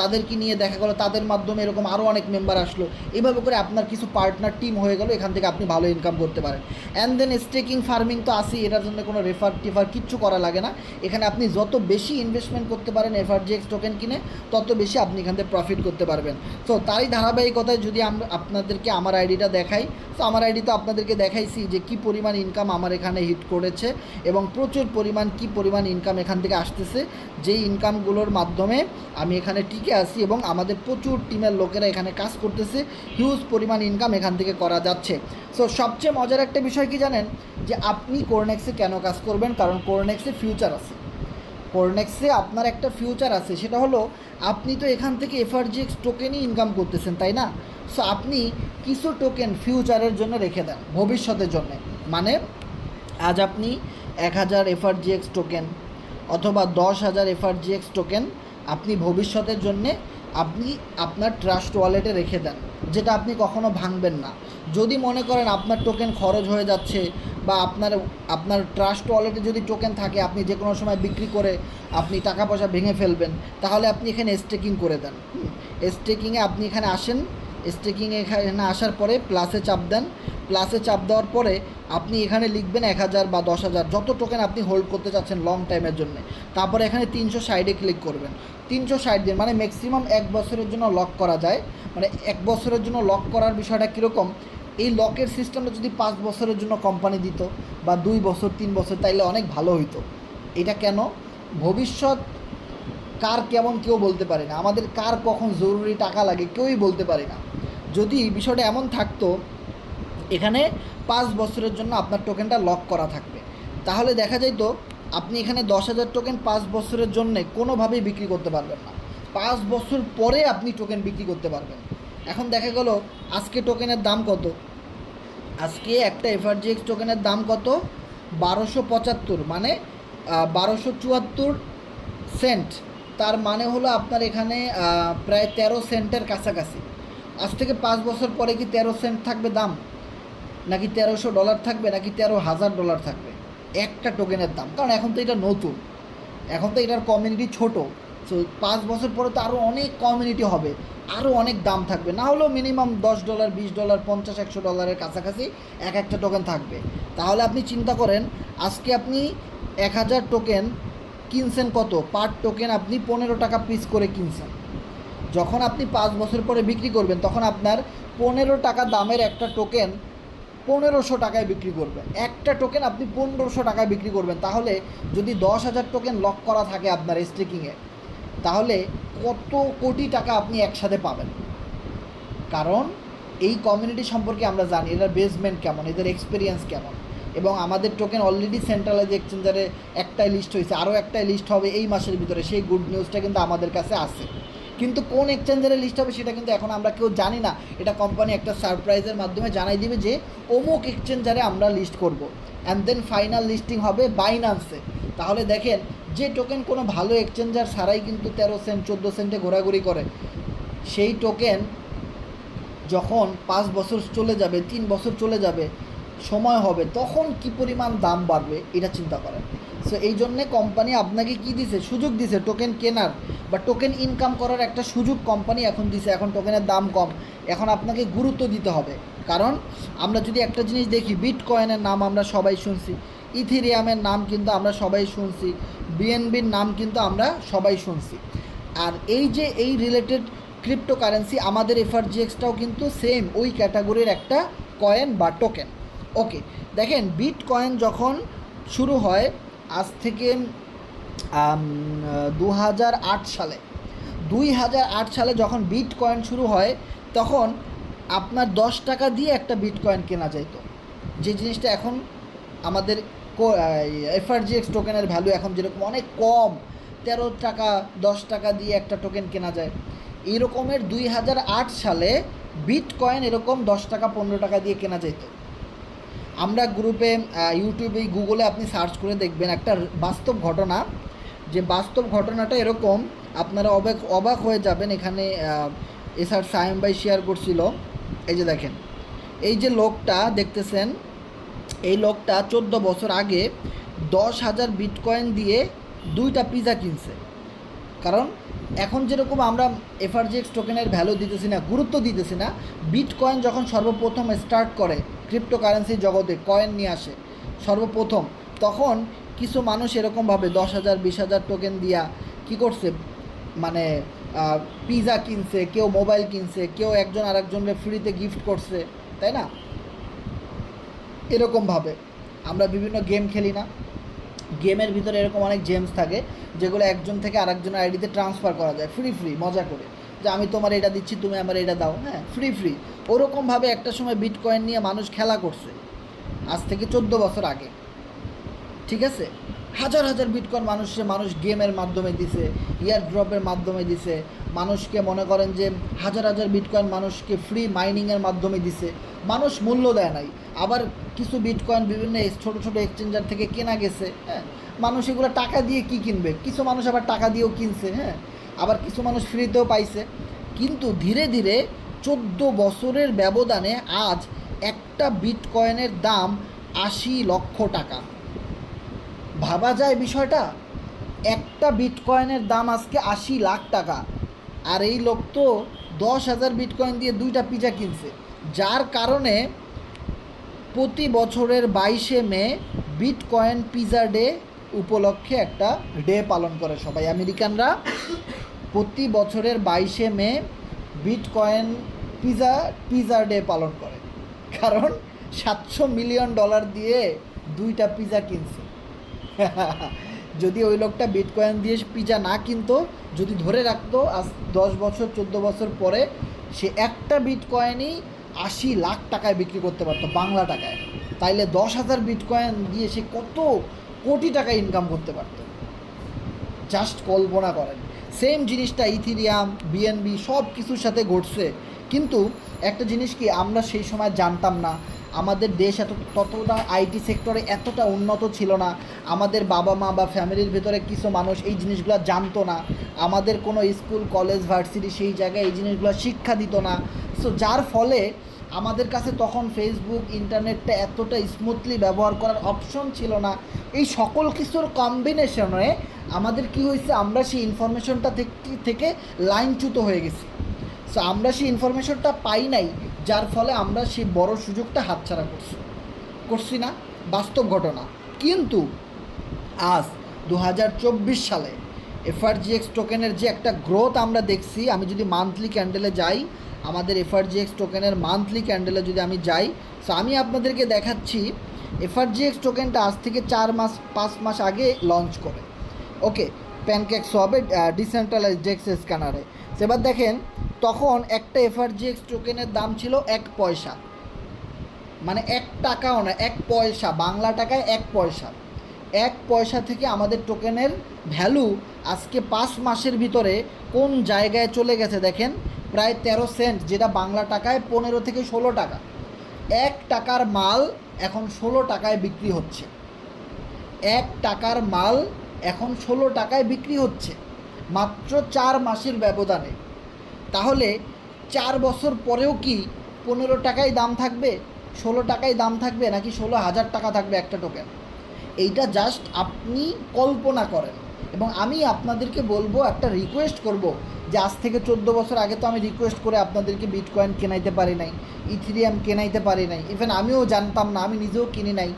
তাদেরকে নিয়ে দেখা গেলো তাদের মাধ্যমে এরকম আরও অনেক মেম্বার আসলো, এভাবে করে আপনার কিছু পার্টনার টিম হয়ে গেলো, এখান থেকে আপনি ভালো ইনকাম করতে পারেন। অ্যান্ড দেন স্টেকিং ফার্মিং তো আসেই, এটার জন্য কোনো রেফার কিচ্ছু করা লাগে না। এখানে আপনি যত বেশি ইনভেস্টমেন্ট করতে পারেন এফআরজিএক্স টোকেন কিনে, তত বেশি আপনি এখান থেকে প্রফিট করতে পারবেন। সো তারই ধারাবাহিকতায় যদি আমরা আপনাদেরকে আমার আইডিটা দেখাই, তো আমার আইডি তো আপনাদেরকে দেখাইছি যে কী পরিমাণ ইনকাম আমার এখানে হিট করেছে এবং প্রচুর পরিমাণ কী পরিমাণ ইনকাম এখান থেকে আসতেছে, যেই ইনকামগুলোর মাধ্যমে আমি এখানে টিকে আছি এবং আমাদের প্রচুর টিমের লোকেরা এখানে কাজ করতেছে, হিউজ পরিমাণ ইনকাম এখান থেকে করা যাচ্ছে। সো সবচেয়ে মজার একটা বিষয় কি জানেন, যে আপনি কোরনেক্সে কেন কাজ করবেন? কারণ কোরনেক্সে ফিউচার আছে। কোরনেক্সে আপনার একটা ফিউচার আছে, সেটা হলো আপনি তো এখান থেকে এফআরজিএক্স টোকেনই ইনকাম করতেছেন, তাই না? সো আপনি কিছু টোকেন ফিউচারের জন্য রেখে দেন, ভবিষ্যতের জন্য। মানে আজ আপনি 1000 এফআরজিএক্স টোকেন অথবা 10,000 এফআরজিএক্স টোকেন আপনি ভবিষ্যতের জন্যে আপনি আপনার ট্রাস্ট ওয়ালেটে রেখে দেন, যেটা আপনি কখনো ভাঙবেন না। যদি মনে করেন আপনার টোকেন খরচ হয়ে যাচ্ছে বা আপনার ট্রাস্ট ওয়ালেটে যদি টোকেন থাকে, আপনি যে কোনো সময় বিক্রি করে আপনি টাকা পয়সা ভেঙে ফেলবেন, তাহলে আপনি এখানে স্টেকিং করে দেন। স্টেকিংয়ে আপনি এখানে আসেন, স্টেকিংয়ে এখানে আসার পরে প্লাসে চাপ দেন, প্লাসে চাপ দেওয়ার পরে আপনি এখানে লিখবেন 1000 বা 10,000 যত টোকেন আপনি হোল্ড করতে চাচ্ছেন লং টাইমের জন্য। তারপরে এখানে 360 ক্লিক করবেন। 360 দিন মানে ম্যাক্সিমাম 1 বছরের জন্য লক করা যায়। মানে 1 বছরের জন্য লক করার বিষয়টা কীরকম, এই লকের সিস্টেমটা যদি 5 বছরের জন্য কোম্পানি দিত বা 2 বছর 3 বছর, তাইলে অনেক ভালো হইতো। এটা কেন? ভবিষ্যৎ কার কেমন কেউ বলতে পারে না, আমাদের কার কখন জরুরি টাকা লাগে কেউই বলতে পারে না। যদি বিষয়টা এমন থাকতো এখানে 5 বছরের জন্য আপনার টোকেনটা লক করা থাকবে, তাহলে দেখা যাইতো আপনি এখানে 10,000 টোকেন 5 বছরের জন্য কোনোভাবেই বিক্রি করতে পারবেন না। 5 বছর পরে আপনি টোকেন বিক্রি করতে পারবেন। এখন দেখা গেল আজকে টোকেনের দাম কত, আজকে একটা এফআরজিএক্স টোকেনের দাম কত, 1275, মানে 1274 সেন্ট। তার মানে হলো আপনার এখানে প্রায় 13 সেন্টের কাছাকাছি। আজ থেকে 5 বছর পরে কি 13 সেন্ট থাকবে দাম, নাকি $1300 থাকবে, নাকি $13,000 থাকবে একটা টোকেনের দাম? কারণ এখন তো এটা নতুন, এখন তো এটার কমিউনিটি ছোট। সো 5 বছর পরে তো আরও অনেক কমিউনিটি হবে, আরও অনেক দাম থাকবে, না হলেও মিনিমাম $10, $20, $50, $100 কাছাকাছি এক একটা টোকেন থাকবে। তাহলে আপনি চিন্তা করেন, আজকে আপনি 1000 টোকেন কিনছেন, কত পার টোকেন আপনি 15 টাকা পিস করে কিনছেন। যখন আপনি 5 বছর পরে বিক্রি করবেন, তখন আপনার 15 টাকা দামের একটা টোকেন 1500 টাকায় বিক্রি করবেন। একটা টোকেন আপনি 1500 টাকায় বিক্রি করবেন। তাহলে যদি 10,000 টোকেন লক করা থাকে আপনার স্টেকিংয়ে, তাহলে কত কোটি টাকা আপনি একসাথে পাবেন। কারণ এই কমিউনিটি সম্পর্কে আমরা জানি, এদের বেসমেন্ট কেমন, এদের এক্সপিরিয়েন্স কেমন। এবং আমাদের টোকেন অলরেডি সেন্ট্রালাইজ এক্সচেঞ্জারে একটাই লিস্ট হয়েছে, আরও একটাই লিস্ট হবে এই মাসের ভিতরে। সেই গুড নিউজটা কিন্তু আমাদের কাছে আছে, কিন্তু কোন এক্সচেঞ্জারে লিস্ট হবে সেটা কিন্তু এখন আমরা কেউ জানি না। এটা কোম্পানি একটা সারপ্রাইজের মাধ্যমে জানাই দিবে যে অমুক এক্সচেঞ্জারে আমরা লিস্ট করব, অ্যান্ড দেন ফাইনাল লিস্টিং হবে বাইন্যান্সে। তাহলে দেখেন, যে টোকেন কোনো ভালো এক্সচেঞ্জার ছাড়াই কিন্তু 13 সেন্ট 14 সেন্টে ঘোরাঘুরি করে, সেই টোকেন যখন 5 বছর চলে যাবে, 3 বছর চলে যাবে, সময় হবে, তখন কি পরিমাণ দাম বাড়বে এটা চিন্তা করেন। সো এই জন্যে কোম্পানি আপনাকে কি দিছে, সুযোগ দিছে টোকেন কেনার বা টোকেন ইনকাম করার একটা সুযোগ কোম্পানি এখন দিছে। এখন টোকেনের দাম কম, এখন আপনাকে গুরুত্ব দিতে হবে। কারণ আমরা যদি একটা জিনিস দেখি, বিটকয়েনের নাম আমরা সবাই শুনছি, ইথেরিয়ামের নাম কিন্তু আমরা সবাই শুনছি, বিএনবির নাম কিন্তু আমরা সবাই শুনছি। আর এই যে এই রিলেটেড ক্রিপ্টোকারেন্সি, আমাদের এফআরজিএক্সটাও কিন্তু সেম ওই ক্যাটাগরির একটা কয়েন বা টোকেন। ওকে, দেখেন বিটকয়েন যখন শুরু হয় আজ থেকে 2008 সালে যখন বিটকয়েন শুরু হয়, তখন আপনার 10 টাকা দিয়ে একটা বিটকয়েন কেনা যেত। যে জিনিসটা এখন আমাদের এফআরজিএক্স টোকেনের ভ্যালু এখন যেরকম অনেক কম, 13 টাকা 10 টাকা দিয়ে একটা টোকেন কেনা যায়, এই রকমের 2008 সালে বিটকয়েন এরকম 10 টাকা 15 টাকা দিয়ে কেনা যেত। আমরা গ্রুপে, ইউটিউবে, গুগলে আপনি সার্চ করে দেখবেন একটা বাস্তব ঘটনা, যে বাস্তব ঘটনাটা এরকম, আপনারা অবাক হয়ে যাবেন। এখানে এসআর সায়েম ভাই শেয়ার করছিল, এই যে দেখেন, এই যে লোকটা দেখতেছেন, এই লোকটা 14 বছর আগে 10,000 বিটকয়েন দিয়ে 2টা পিজা কিনছে। কারণ এখন যেরকম আমরা এফআরজিএক্স টোকেনের ভ্যালু দিতেছি না, গুরুত্ব দিতেছি না, বিটকয়েন যখন সর্বপ্রথম স্টার্ট করে ক্রিপ্টোকারেন্সির জগতে কয়েন নিয়ে আসে সর্বপ্রথম, তখন কিছু মানুষ এরকমভাবে 10,000 20,000 টোকেন দিয়া কি করছে, মানে পিজা কিনছে, কেউ মোবাইল কিনছে, কেউ একজন আরেকজনকে ফ্রিতে গিফট করছে, তাই না? এরকমভাবে আমরা বিভিন্ন গেম খেলি না, গেমের ভিতরে এরকম অনেক গেমস থাকে যেগুলো একজন থেকে আরেকজনের আইডিতে ট্রান্সফার করা যায় ফ্রি মজা করে, যে আমি তোমার এটা দিচ্ছি, তুমি আমার এটা দাও, হ্যাঁ ফ্রি। ওরকমভাবে একটা সময় বিটকয়েন নিয়ে মানুষ খেলা করছে, আজ থেকে 14 বছর আগে, ঠিক আছে? হাজার হাজার বিটকয়েন মানুষ গেমের মাধ্যমে দিছে, ইয়ার ড্রপের মাধ্যমে দিছে, মানুষকে মনে করেন যে হাজার হাজার বিটকয়েন মানুষকে ফ্রি মাইনিংয়ের মাধ্যমে দিছে, মানুষ মূল্য দেয় নাই। আবার কিছু বিটকয়েন বিভিন্ন ছোটো ছোটো এক্সচেঞ্জার থেকে কেনা গেছে, হ্যাঁ, মানুষ এগুলো টাকা দিয়ে কি কিনবে, কিছু মানুষ আবার টাকা দিয়েও কিনছে, হ্যাঁ, আবার কিছু মানুষ ফ্রিতেও পাইছে। কিন্তু ধীরে ধীরে 14 বছরের ব্যবধানে আজ একটা বিটকয়েনের দাম 80 লক্ষ টাকা। ভাবা যায় বিষয়টা? একটা বিটকয়েনের দাম আজকে 80 লাখ টাকা, আর এই লোক তো 10,000 বিটকয়েন দিয়ে 2টা পিজা কিনছে। যার কারণে প্রতি বছরের 22শে মে বিটকয়েন পিজা ডে উপলক্ষে একটা ডে পালন করে সবাই আমেরিকানরা। প্রতি বছরের 22শে মে বিটকয়েন পিজা ডে পালন করে, কারণ $700 মিলিয়ন দিয়ে 2টা পিজা কিনছে। যদি ওই লোকটা বিটকয়েন দিয়ে পিজা না কিনতো, যদি ধরে রাখতো আজ 10 বছর 14 বছর পরে সে একটা বিটকয়েনই 80 লাখ টাকায় বিক্রি করতে পারতো বাংলা টাকায়, তাইলে 10,000 বিটকয়েন দিয়ে সে কত কোটি টাকা ইনকাম করতে পারতো, জাস্ট কল্পনা করেন। সেম জিনিসটা ইথিরিয়াম, বিএনবি সব কিছুর সাথে ঘটছে। কিন্তু একটা জিনিস কি, আমরা সেই সময় জানতাম না, আমাদের দেশ ততটা আইটি সেক্টরে এতটা উন্নত ছিল না, আমাদের বাবা মা বা ফ্যামিলির ভেতরে কিছু মানুষ এই জিনিসগুলো জানতো না, আমাদের কোনো স্কুল কলেজ ভার্সিটি সেই জায়গায় এই জিনিসগুলো শিক্ষা দিত না। সো যার ফলে আমাদের কাছে তখন ফেসবুক ইন্টারনেটটা এতটা স্মুথলি ব্যবহার করার অপশন ছিল না। এই সকল কিছুর কম্বিনেশনে আমাদের কি হয়েছে, আমরা সেই ইনফরমেশনটা থেকে লাইনচ্যুত হয়ে গেছি। সো আমরা সেই ইনফরমেশনটা পাই নাই, যার ফলে আমরা সেই বড় সুযোগটা হাতছাড়া করছি না, বাস্তব ঘটনা। কিন্তু আজ 2024 সালে এফআরজিএক্স টোকেনের যে একটা গ্রোথ আমরা দেখছি, আমি যদি মান্থলি ক্যান্ডেলে যাই, আমাদের এফআরজিএক্স টোকেনের মান্থলি ক্যান্ডেলে যদি আমি যাই, সো আমি আপনাদেরকে দেখাচ্ছি এফআরজিএক্স টোকেনটা আজ থেকে 5 মাস আগে লঞ্চ করে, ওকে, প্যানকেক সোয়াবে ডিসেন্ট্রালাইজ ডেক্স স্ক্যানারে। এবার দেখেন, তখন একটা এফআরজিএক্স টোকেনের দাম ছিল 1 পয়সা, মানে 1 টাকাও না, 1 পয়সা, বাংলা টাকায় 1 পয়সা। 1 পয়সা থেকে আমাদের টোকেনের ভ্যালু আজকে 5 মাসের ভিতরে কোন জায়গায় চলে গেছে দেখেন, প্রায় 13 সেন্ট, যেটা বাংলা টাকায় 15 থেকে 16 টাকা। 1 টাকার মাল এখন 16 টাকায় বিক্রি হচ্ছে। 1 টাকার মাল এখন 16 টাকায় বিক্রি হচ্ছে মাত্র 4 মাসের ব্যবধানে। তাহলে 4 বছর পরেও কি 15 টাকায় দাম থাকবে, 16 টাকায় দাম থাকবে, নাকি 16,000 টাকা থাকবে একটা টোকেন? এইটা জাস্ট আপনি কল্পনা করেন। এবং আমি আপনাদেরকে বলবো, একটা রিকোয়েস্ট করব, যে আজ থেকে 14 বছর আগে তো আমি রিকোয়েস্ট করে আপনাদেরকে বিটকয়েন কেনাইতে পারি নাই, ইথিরিয়াম কেনাইতে পারি নাই, ইভেন আমিও জানতাম না, আমি নিজেও কিনি নাই,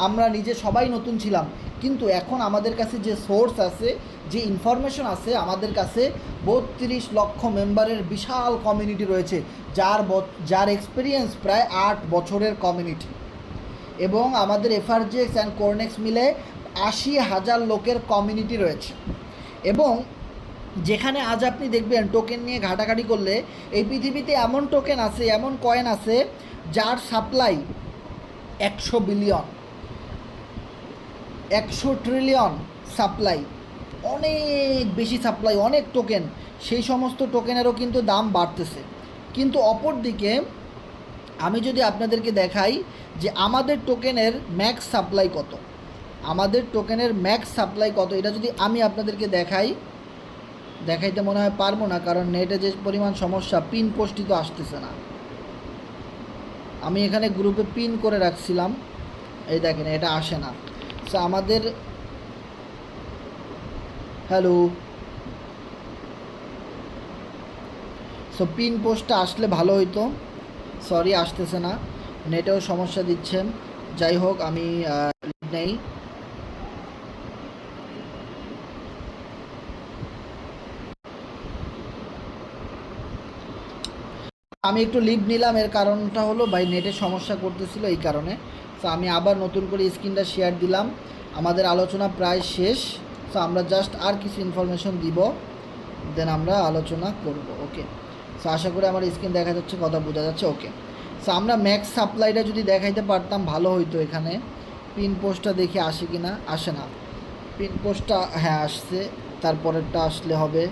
আমরা নিজে সবাই নতুন ছিলাম। কিন্তু এখন আমাদের কাছে যে সোর্স আছে, যে ইনফরমেশন আছে, আমাদের কাছে 32 লক্ষ মেম্বারের বিশাল কমিউনিটি রয়েছে, যার এক্সপিরিয়েন্স প্রায় 8 বছরের কমিউনিটি, এবং আমাদের এফআরজিএক্স অ্যান্ড কোরনেক্স মিলে 80,000 লোকের কমিউনিটি রয়েছে। এবং যেখানে আজ আপনি দেখবেন টোকেন নিয়ে ঘাটাঘাটি করলে, এই পৃথিবীতে এমন টোকেন আছে, এমন কয়েন আছে যার সাপ্লাই 100 বিলিয়ন, 100 ট্রিলিয়ন সাপ্লাই, অনেক বেশি সাপ্লাই, অনেক টোকেন, সেই সমস্ত টোকেনেরও কিন্তু দাম বাড়তেছে। কিন্তু অপরদিকে আমি যদি আপনাদেরকে দেখাই যে আমাদের টোকেনের ম্যাক্স সাপ্লাই কত, আমাদের টোকেনের ম্যাক্স সাপ্লাই কত, এটা যদি আমি আপনাদেরকে দেখাইতে মনে হয় পারবো না, কারণ নেটে যে পরিমাণ সমস্যা, পিন পোস্টই তো আসতেছে না। আমি এখানে গ্রুপে পিন করে রাখছিলাম, এই দেখেন এটা আসে না। সো আমাদের হ্যালো, সো পিন পোস্টটা আসলে ভালো হইতো। সরি আসতেছে না, নেটেও সমস্যা দিচ্ছেন। যাই হোক আমি নেই। আমি একটু লিভ নিলাম, এর কারণটা হলো ভাই নেটের সমস্যা করতেছিল এই কারণে। সো আমি আবার নতুন করে স্ক্রিনটা শেয়ার দিলাম। আমাদের আলোচনা প্রায় শেষ। সো আমরা জাস্ট আর কিছু ইনফরমেশন দিব, দেন আমরা আলোচনা করব। ওকে, সো আশা করি আমার স্ক্রিন দেখা যাচ্ছে, কথা বোঝা যাচ্ছে। ওকে, সো আমরা ম্যাক্স সাপ্লাইটা যদি দেখাইতে পারতাম ভালো হইতো। এখানে পিন পোস্টটা দেখে আসে কি না, আসে না। পিন পোস্টটা হ্যাঁ আসছে, তারপরেরটা আসলে হবে।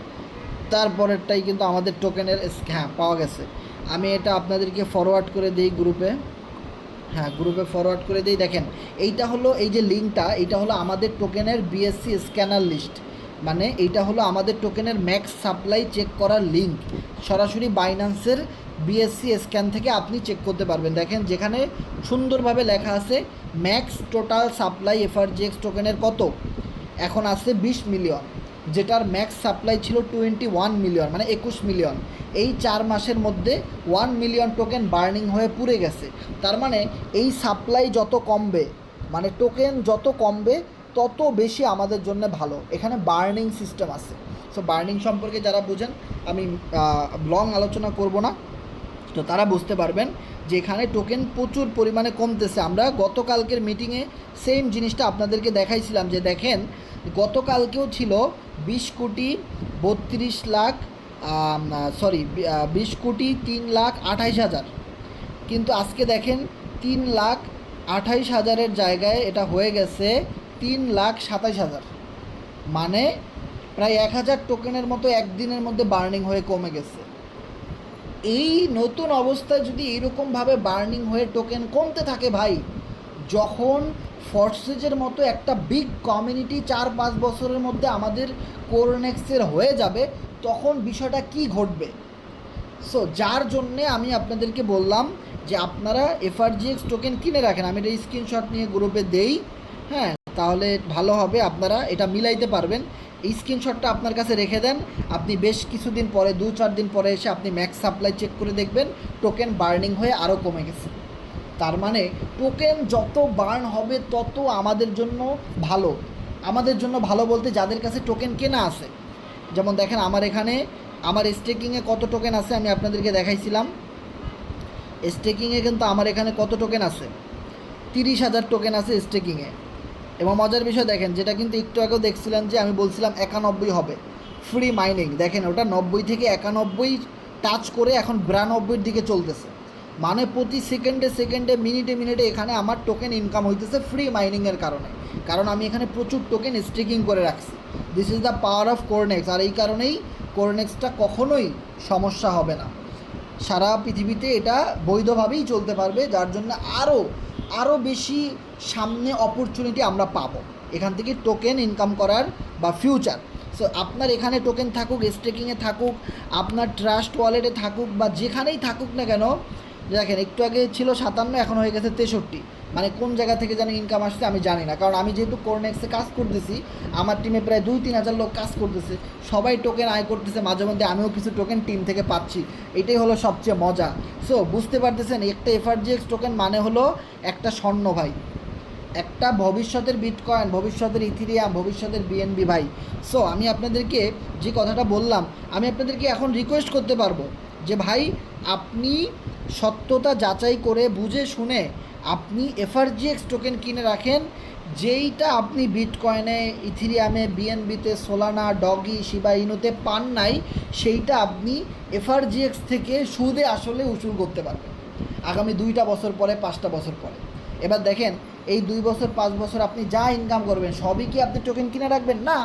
তারপরেরটাই কিন্তু আমাদের টোকেনের, হ্যাঁ পাওয়া গেছে। আমি এটা আপনাদেরকে ফরওয়ার্ড করে দিই গ্রুপে। হ্যাঁ গ্রুপে ফরওয়ার্ড করে দিই। দেখেন এইটা হলো, এই যে লিঙ্কটা, এইটা হলো আমাদের টোকেনের বিএসসি স্ক্যানার লিস্ট। মানে এইটা হলো আমাদের টোকেনের ম্যাক্স সাপ্লাই চেক করার লিঙ্ক। সরাসরি বাইন্যান্সের বিএসসি স্ক্যান থেকে আপনি চেক করতে পারবেন। দেখেন যেখানে সুন্দরভাবে লেখা আছে ম্যাক্স টোটাল সাপ্লাই এফআরজিএক্স টোকেনের কত, এখন আছে 20 মিলিয়ন, যেটার ম্যাক্স সাপ্লাই ছিল 21 মিলিয়ন, মানে 21 মিলিয়ন। এই 4 মাসের মধ্যে 1 মিলিয়ন টোকেন বার্নিং হয়ে পুড়ে গেছে। তার মানে এই সাপ্লাই যত কমবে, মানে টোকেন যত কমবে তত বেশি আমাদের জন্য ভালো। এখানে বার্নিং সিস্টেম আছে। সো বার্নিং সম্পর্কে যারা বুঝেন, আমি লং আলোচনা করব না, তো তারা বুঝতে পারবেন যে এখানে টোকেন প্রচুর পরিমাণে কমতেছে। আমরা গতকালকের মিটিংয়ে সেম জিনিসটা আপনাদেরকে দেখাইছিলাম, যে দেখেন গতকালকেও ছিল 20,32,28,000, কিন্তু আজকে দেখেন 3,28,000-এর জায়গায় এটা হয়ে গেছে 3,27,000, মানে প্রায় 1,000 টোকেনের মতো একদিনের মধ্যে বার্নিং হয়ে কমে গেছে। এই নতুন অবস্থায় যদি এইরকমভাবে বার্নিং হয়ে টোকেন কমতে থাকে ভাই, যখন ফর্সেজের মতো একটা বিগ কমিউনিটি 4-5 বছরের মধ্যে আমাদের কোরনেক্সের হয়ে যাবে, তখন বিষয়টা কি ঘটবে। সো যার জন্যে আমি আপনাদেরকে বললাম যে আপনারা এফআরজিএক্স টোকেন কিনে রাখেন। আমি এটা স্ক্রিনশট নিয়ে গ্রুপে দেই, হ্যাঁ তাহলে ভালো হবে, আপনারা এটা মিলাইতে পারবেন। এই স্ক্রিনশটটা আপনার কাছে রেখে দেন, আপনি বেশ কিছুদিন পরে 2-4 দিন পরে এসে আপনি ম্যাক্স সাপ্লাই চেক করে দেখবেন টোকেন বার্নিং হয়ে আরও কমে গেছে। তার মানে টোকেন যত বার্ন হবে তত আমাদের জন্য ভালো। আমাদের জন্য ভালো বলতে যাদের কাছে টোকেন কেনা আছে, যেমন দেখেন আমার এখানে আমার স্টেকিংয়ে কত টোকেন আছে আমি আপনাদেরকে দেখাইছিলাম। স্টেকিংয়ে কিন্তু আমার এখানে কত টোকেন আছে, 30,000 টোকেন আছে স্টেকিংয়ে। এবং মজার বিষয় দেখেন, যেটা কিন্তু একটু আগেও দেখছিলেন যে আমি বলছিলাম 91 হবে ফ্রি মাইনিং, দেখেন ওটা 90 থেকে 91 টাচ করে এখন 92-র দিকে চলতেছে। মানে প্রতি সেকেন্ডে মিনিটে এখানে আমার টোকেন ইনকাম হইতেছে ফ্রি মাইনিংয়ের কারণে, কারণ আমি এখানে প্রচুর টোকেন স্টেকিং করে রাখছি। This is the power of Corenex. আর এই কারণেই কোরনেক্সটা কখনোই সমস্যা হবে না, সারা পৃথিবীতে এটা বৈধভাবেই চলতে পারবে, যার জন্য আরও বেশি সামনে অপরচুনিটি আমরা পাবো এখান থেকে টোকেন ইনকাম করার বা ফিউচার। সো আপনার এখানে টোকেন থাকুক, স্টেকিংয়ে থাকুক, আপনার ট্রাস্ট ওয়ালেটে থাকুক, বা যেখানেই থাকুক না কেন, দেখেন একটু আগে ছিল 57, এখন হয়ে গেছে 63। মানে কোন জায়গা থেকে যেন ইনকাম আসছে আমি জানি না, কারণ আমি যেহেতু কোরনেক্সে কাজ করতেছি, আমার টিমে প্রায় 2-3 হাজার লোক কাজ করতেছে, সবাই টোকেন আয় করতেছে, মাঝে মধ্যে আমিও কিছু টোকেন টিম থেকে পাচ্ছি। এটাই হলো সবচেয়ে মজা। সো বুঝতে পারতেছেন, একটা এফআরজিএক্স টোকেন মানে হলো একটা স্বর্ণ ভাই, একটা ভবিষ্যতের বিটকয়েন, ভবিষ্যতের ইথিরিয়াম, ভবিষ্যতের বিএনবি ভাই। সো আমি আপনাদেরকে যে কথাটা বললাম, আমি আপনাদেরকে এখন রিকোয়েস্ট করতে পারবো যে ভাই আপনি সত্যতা যাচাই করে বুঝে শুনে আপনি এফআরজিএক্স টোকেন কিনে রাখেন, যেইটা আপনি বিটকয়েনে, ইথিরিয়ামে, বিএনবিতে, সোলানা, ডগি, শিবা ইনুতে পান নাই, সেইটা আপনি এফআরজিএক্স থেকে সুদে আসলে উসুল করতে পারবেন আগামী 2টা বছর পরে, 5টা বছর পরে। এবার দেখেন এই 2 বছর 5 বছর আপনি যা ইনকাম করবেন সবই কি আপনি টোকেন কিনে রাখবেন? না,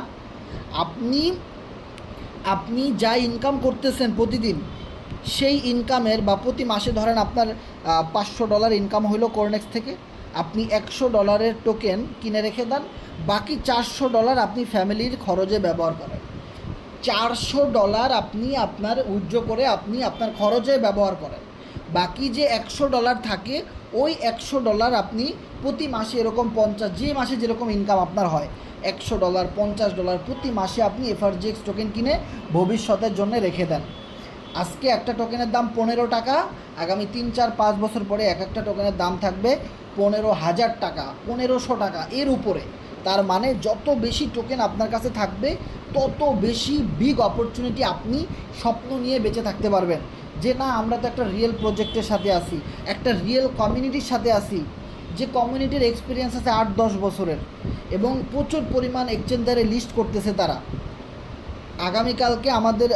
আপনি যা ইনকাম করতেছেন প্রতিদিন, সেই ইনকামের বা প্রতি মাসে ধরেন আপনার $500 ইনকাম হইলো কোরনেক্স থেকে, আপনি $100 টোকেন কিনে রেখে দেন, বাকি $400 আপনি ফ্যামিলির খরচে ব্যবহার করেন। $400 আপনি আপনার উজ্জ্ব করে আপনি আপনার খরচে ব্যবহার করেন। বাকি যে $100 থাকে ওই $100 আপনি প্রতি মাসে এরকম 50, যে মাসে যেরকম ইনকাম আপনার হয়, $100 $50 প্রতি মাসে আপনি এফআরজিএক্স টোকেন কিনে ভবিষ্যতের জন্য রেখে দেন। আজকে একটা টোকেনের দাম $15, আগামী 3-4-5 বছর পরে এক একটা টোকেনের দাম থাকবে $15,000, $1,500 এর উপরে। তার মানে যত বেশি টোকেন আপনার কাছে থাকবে তত বেশি বিগ অপরচুনিটি আপনি স্বপ্ন নিয়ে বেঁচে থাকতে পারবেন, যে না আমরা তো একটা রিয়েল প্রজেক্টের সাথে আসি, একটা রিয়েল কমিউনিটির সাথে আসি, যে কমিউনিটির এক্সপিরিয়েন্স আছে 8-10 বছরের এবং প্রচুর পরিমাণ এক্সচেঞ্জারে লিস্ট করতেছে তারা। আগামীকালকে আমাদের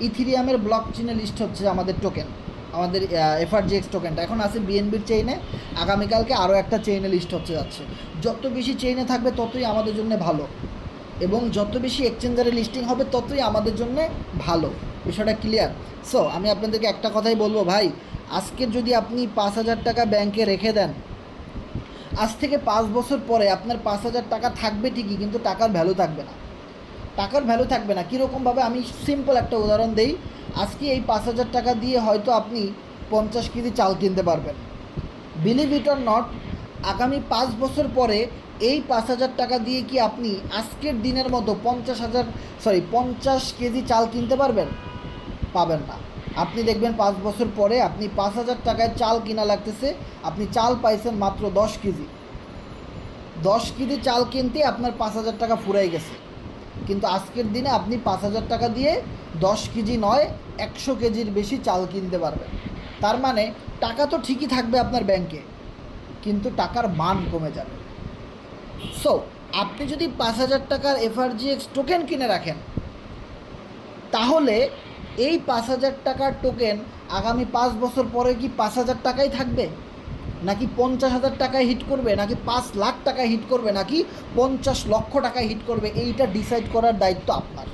ইথিরিয়ামের ব্লক চেইনে লিস্ট হচ্ছে আমাদের টোকেন, আমাদের এফআরজিএক্স টোকেনটা এখন আছে বিএনবির চেইনে, আগামীকালকে আরও একটা চেইনে লিস্ট হচ্ছে যাচ্ছে। যত বেশি চেইনে থাকবে ততই আমাদের জন্য ভালো, এবং যত বেশি এক্সচেঞ্জারে লিস্টিং হবে ততই আমাদের জন্য ভালো। বিষয়টা ক্লিয়ার? সো আমি আপনাদেরকে একটা কথাই বলবো ভাই, আজকে যদি আপনি 5,000 টাকা ব্যাংকে রেখে দেন, আজ থেকে 5 বছর পরে আপনার 5,000 টাকা থাকবে ঠিকই, কিন্তু টাকার ভ্যালু থাকবে না। টাকার ভ্যালু থাকবে না কীরকমভাবে, আমি সিম্পল একটা উদাহরণ দেই। আজকে এই 5,000 টাকা দিয়ে হয়তো আপনি 50 কেজি চাল কিনতে পারবেন। বিলিভ ইট অর নট, আগামী 5 বছর পরে এই 5,000 টাকা দিয়ে কি আপনি আজকের দিনের মতো 50 কেজি চাল কিনতে পারবেন? পাবেন না। আপনি দেখবেন 5 বছর পরে আপনি 5,000 টাকায় চাল কিনা লাগতেছে, আপনি চাল পাইছেন মাত্র 10 কেজি। 10 কেজি চাল কিনতে আপনার 5,000 টাকা ফুরাই গেছে, কিন্তু আজকের দিনে আপনি 5,000 টাকা দিয়ে 10 কেজি নয় 100 কেজির বেশি চাল কিনতে পারবেন। তার মানে টাকা তো ঠিকই থাকবে আপনার ব্যাংকে, কিন্তু টাকার মান কমে যাবে। সো আপনি যদি 5,000 টাকার এফআরজিএক্স টোকেন কিনে রাখেন, তাহলে এই 5,000 টাকার টোকেন আগামী 5 বছর পরে কি 5,000 টাকাই থাকবে, নাকি 50,000 টাকায় হিট করবে, নাকি 5 লাখ টাকায় হিট করবে, নাকি 50 লক্ষ টাকায় হিট করবে, এইটা ডিসাইড করার দায়িত্ব আপনার।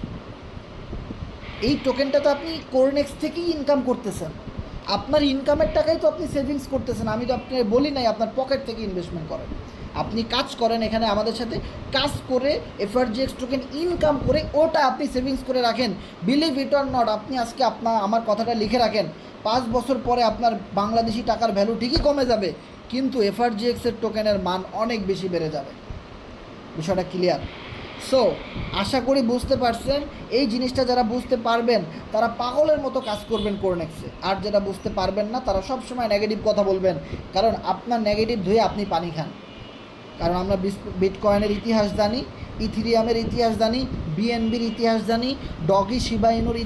এই টোকেনটা তো আপনি কোরনেক্স থেকেই ইনকাম করতেছেন, আপনার ইনকামের টাকাই তো আপনি সেভিংস করতেছেন। আমি তো আপনাকে বলি নাই আপনার পকেট থেকে ইনভেস্টমেন্ট করেন, আপনি কাজ করেন এখানে আমাদের সাথে, কাজ করে এফআরজিএক্স টোকেন ইনকাম করে ওটা আপনি সেভিংস করে রাখেন। বিলিভ ইট অর নট, আপনি আজকে আমার কথাটা লিখে রাখেন, 5 বছর পরে আপনার বাংলাদেশি টাকার ভ্যালু ঠিকই কমে যাবে, কিন্তু এফআরজিএক্সের টোকেনের মান অনেক বেশি বেড়ে যাবে। বিষয়টা ক্লিয়ার? সো আশা করি বুঝতে পারছেন। এই জিনিসটা যারা বুঝতে পারবেন তারা পাগলের মতো কাজ করবেন কোরনেক্সে, আর যারা বুঝতে পারবেন না তারা সবসময় নেগেটিভ কথা বলবেন, কারণ আপনার নেগেটিভ ধুয়ে আপনি পানি খান। কারণ আমরা বিটকয়েনের ইতিহাস জানি, ইথিরিয়ামের ইতিহাস জানি, বিএনবির ইতিহাস জানি, ডগি শিবা ইনুর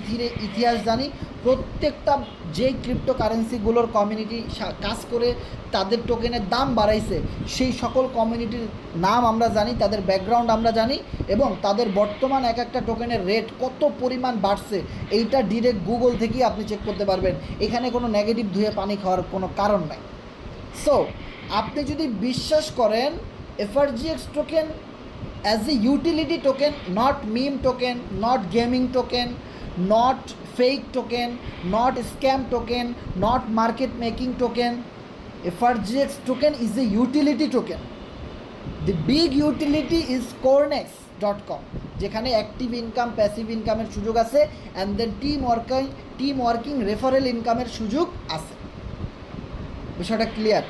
ইতিহাস জানি। প্রত্যেকটা যেই ক্রিপ্টোকারেন্সিগুলোর কমিউনিটি কাজ করে তাদের টোকেনের দাম বাড়াইছে, সেই সকল কমিউনিটির নাম আমরা জানি, তাদের ব্যাকগ্রাউন্ড আমরা জানি, এবং তাদের বর্তমান এক একটা টোকেনের রেট কত পরিমাণ বাড়ছে এইটা ডিরেক্ট গুগল থেকেই আপনি চেক করতে পারবেন। এখানে কোনো নেগেটিভ ধুয়ে পানি খাওয়ার কোনো কারণ নাই। সো আপনি যদি বিশ্বাস করেন FRGX token as a utility token, not meme token, not gaming token, not fake token, not scam token, not market making token, FRGX token is a utility token. The big utility is CoreNex.com, যেখানে active income, passive ইনকামের সুযোগ আছে, and then team working referral ইনকামের সুযোগ আছে। বিষয়টা clear?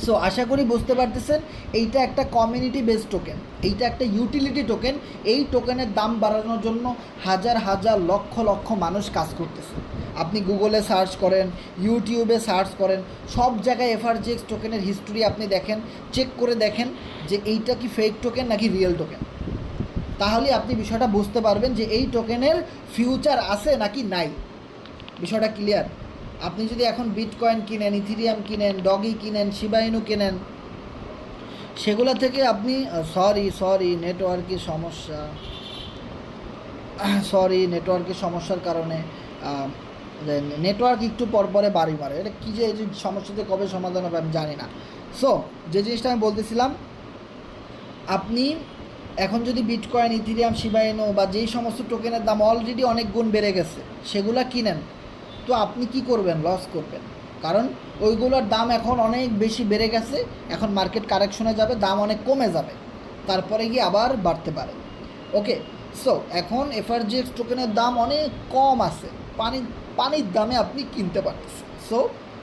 So আশা করি বুঝতে পারতেছেন, এইটা একটা কমিউনিটি বেসড টোকেন, এইটা একটা ইউটিলিটি টোকেন। এই টোকেনের দাম বাড়ানোর জন্য হাজার হাজার লক্ষ লক্ষ মানুষ কাজ করতেছে। আপনি গুগলে সার্চ করেন, ইউটিউবে সার্চ করেন, সব জায়গায় এফআরজিএক্স টোকেনের হিস্ট্রি আপনি দেখেন, চেক করে দেখেন যে এইটা কি ফেক টোকেন নাকি রিয়েল টোকেন। তাহলে আপনি বিষয়টা বুঝতে পারবেন যে এই টোকেনের ফিউচার আছে নাকি নাই। বিষয়টা ক্লিয়ার? আপনি যদি এখন বিটকয়েন কিনেন, ইথিরিয়াম কিনেন, ডগি কিনেন, শিবা ইনু কিনেন, সেগুলো থেকে আপনি নেটওয়ার্কের সমস্যার কারণে নেটওয়ার্ক একটু পরে বাড়ি মারে, এটা কী যে এই সমস্যাতে কবে সমাধান হবে আমি জানি না। সো যে জিনিসটা আমি বলতেছিলাম, আপনি এখন যদি বিটকয়েন, ইথিরিয়াম, শিবা ইনু বা যেই সমস্ত টোকেনের দাম অলরেডি অনেক গুণ বেড়ে গেছে সেগুলা কিনেন, তো আপনি কি করবেন? লস করবেন, কারণ ওইগুলোর দাম এখন অনেক বেশি বেড়ে গেছে। এখন মার্কেট কারেকশনে যাবে, দাম অনেক কমে যাবে, তারপরে গিয়ে আবার বাড়তে পারে। ওকে, সো এখন এফআরজিএক্স টোকেনের দাম অনেক কম আছে, পানির দামে আপনি কিনতে পারতেছেন। সো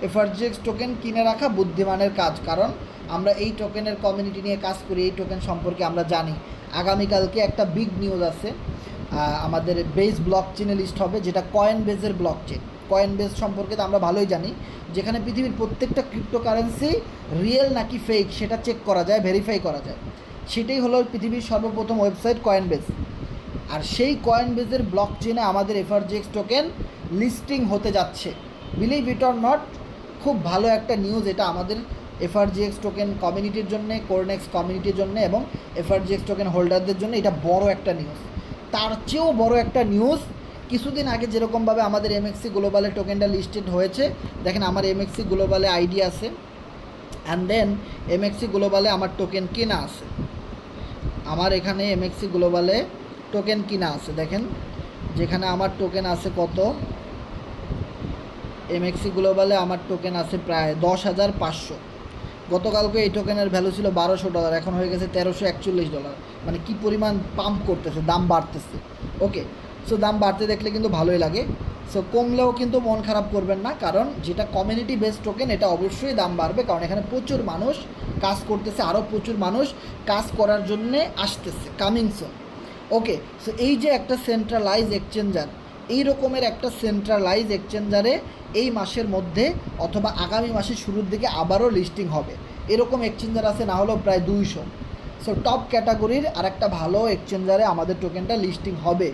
এফআরজিএক্স টোকেন কিনে রাখা বুদ্ধিমানের কাজ, কারণ আমরা এই টোকেনের কমিউনিটি নিয়ে কাজ করি, এই টোকেন সম্পর্কে আমরা জানি। আগামীকালকে একটা বিগ নিউজ আছে, আমাদের বেস ব্লক চেনে লিস্ট হবে, যেটা কয়েন বেসের ব্লক চেন। কয়েন বেস সম্পর্কে তো আমরা ভালোই জানি, যেখানে পৃথিবীর প্রত্যেকটা ক্রিপ্টোকারেন্সি রিয়েল নাকি ফেক সেটা চেক করা যায়, ভেরিফাই করা যায়। সেটাই হলো পৃথিবীর সর্বপ্রথম ওয়েবসাইট কয়েন বেস। আর সেই কয়েন বেসের ব্লক চেনে আমাদের এফআরজিএক্স টোকেন লিস্টিং হতে যাচ্ছে। বিলিভ ইট অর নট, খুব ভালো একটা নিউজ এটা আমাদের এফআরজিএক্স টোকেন কমিউনিটির জন্য, কোরনেক্স কমিউনিটির জন্য এবং এফআরজিএক্স টোকেন হোল্ডারদের জন্য এটা বড় একটা নিউজ। তার চেয়েও বড় একটা নিউজ, কিছুদিন আগে যেরকমভাবে আমাদের এমএক্সি গ্লোবালে টোকেনটা লিস্টেড হয়েছে, দেখেন আমার এমএক্সি গ্লোবালে আইডি আছে, অ্যান্ড দেন এমএক্সি গ্লোবালে আমার টোকেন কেনা আছে। আমার এখানে এমএক্সি গ্লোবালে টোকেন কিনা আছে, দেখেন যেখানে আমার টোকেন আছে কত, এমএক্সি গ্লোবালে আমার টোকেন আছে প্রায় 10,500। গতকালকে এই টোকেনের ভ্যালু ছিল $1200, এখন হয়ে গেছে $1341। মানে কি পরিমাণ পাম্প করতেছে, দাম বাড়তেছে। ওকে, সো দাম বাড়তে দেখলে কিন্তু ভালোই লাগে। সো কমলেও কিন্তু মন খারাপ করবেন না, কারণ যেটা কমিউনিটি বেসড টোকেন এটা অবশ্যই দাম বাড়বে, কারণ এখানে প্রচুর মানুষ কাজ করতেছে, আরও প্রচুর মানুষ কাজ করার জন্যে আসতেছে, কামিং সুন। ওকে, সো এই যে একটা সেন্ট্রালাইজ এক্সচেঞ্জার, এই রকমের একটা সেন্ট্রালাইজ এক্সচেঞ্জারে এই মাসের মধ্যে অথবা আগামী মাসের শুরুর দিকে আবারও লিস্টিং হবে। এরকম এক্সচেঞ্জার আছে না হলেও প্রায় 200। সো টপ ক্যাটাগরির আর একটা ভালো এক্সচেঞ্জারে আমাদের টোকেনটা লিস্টিং হবে।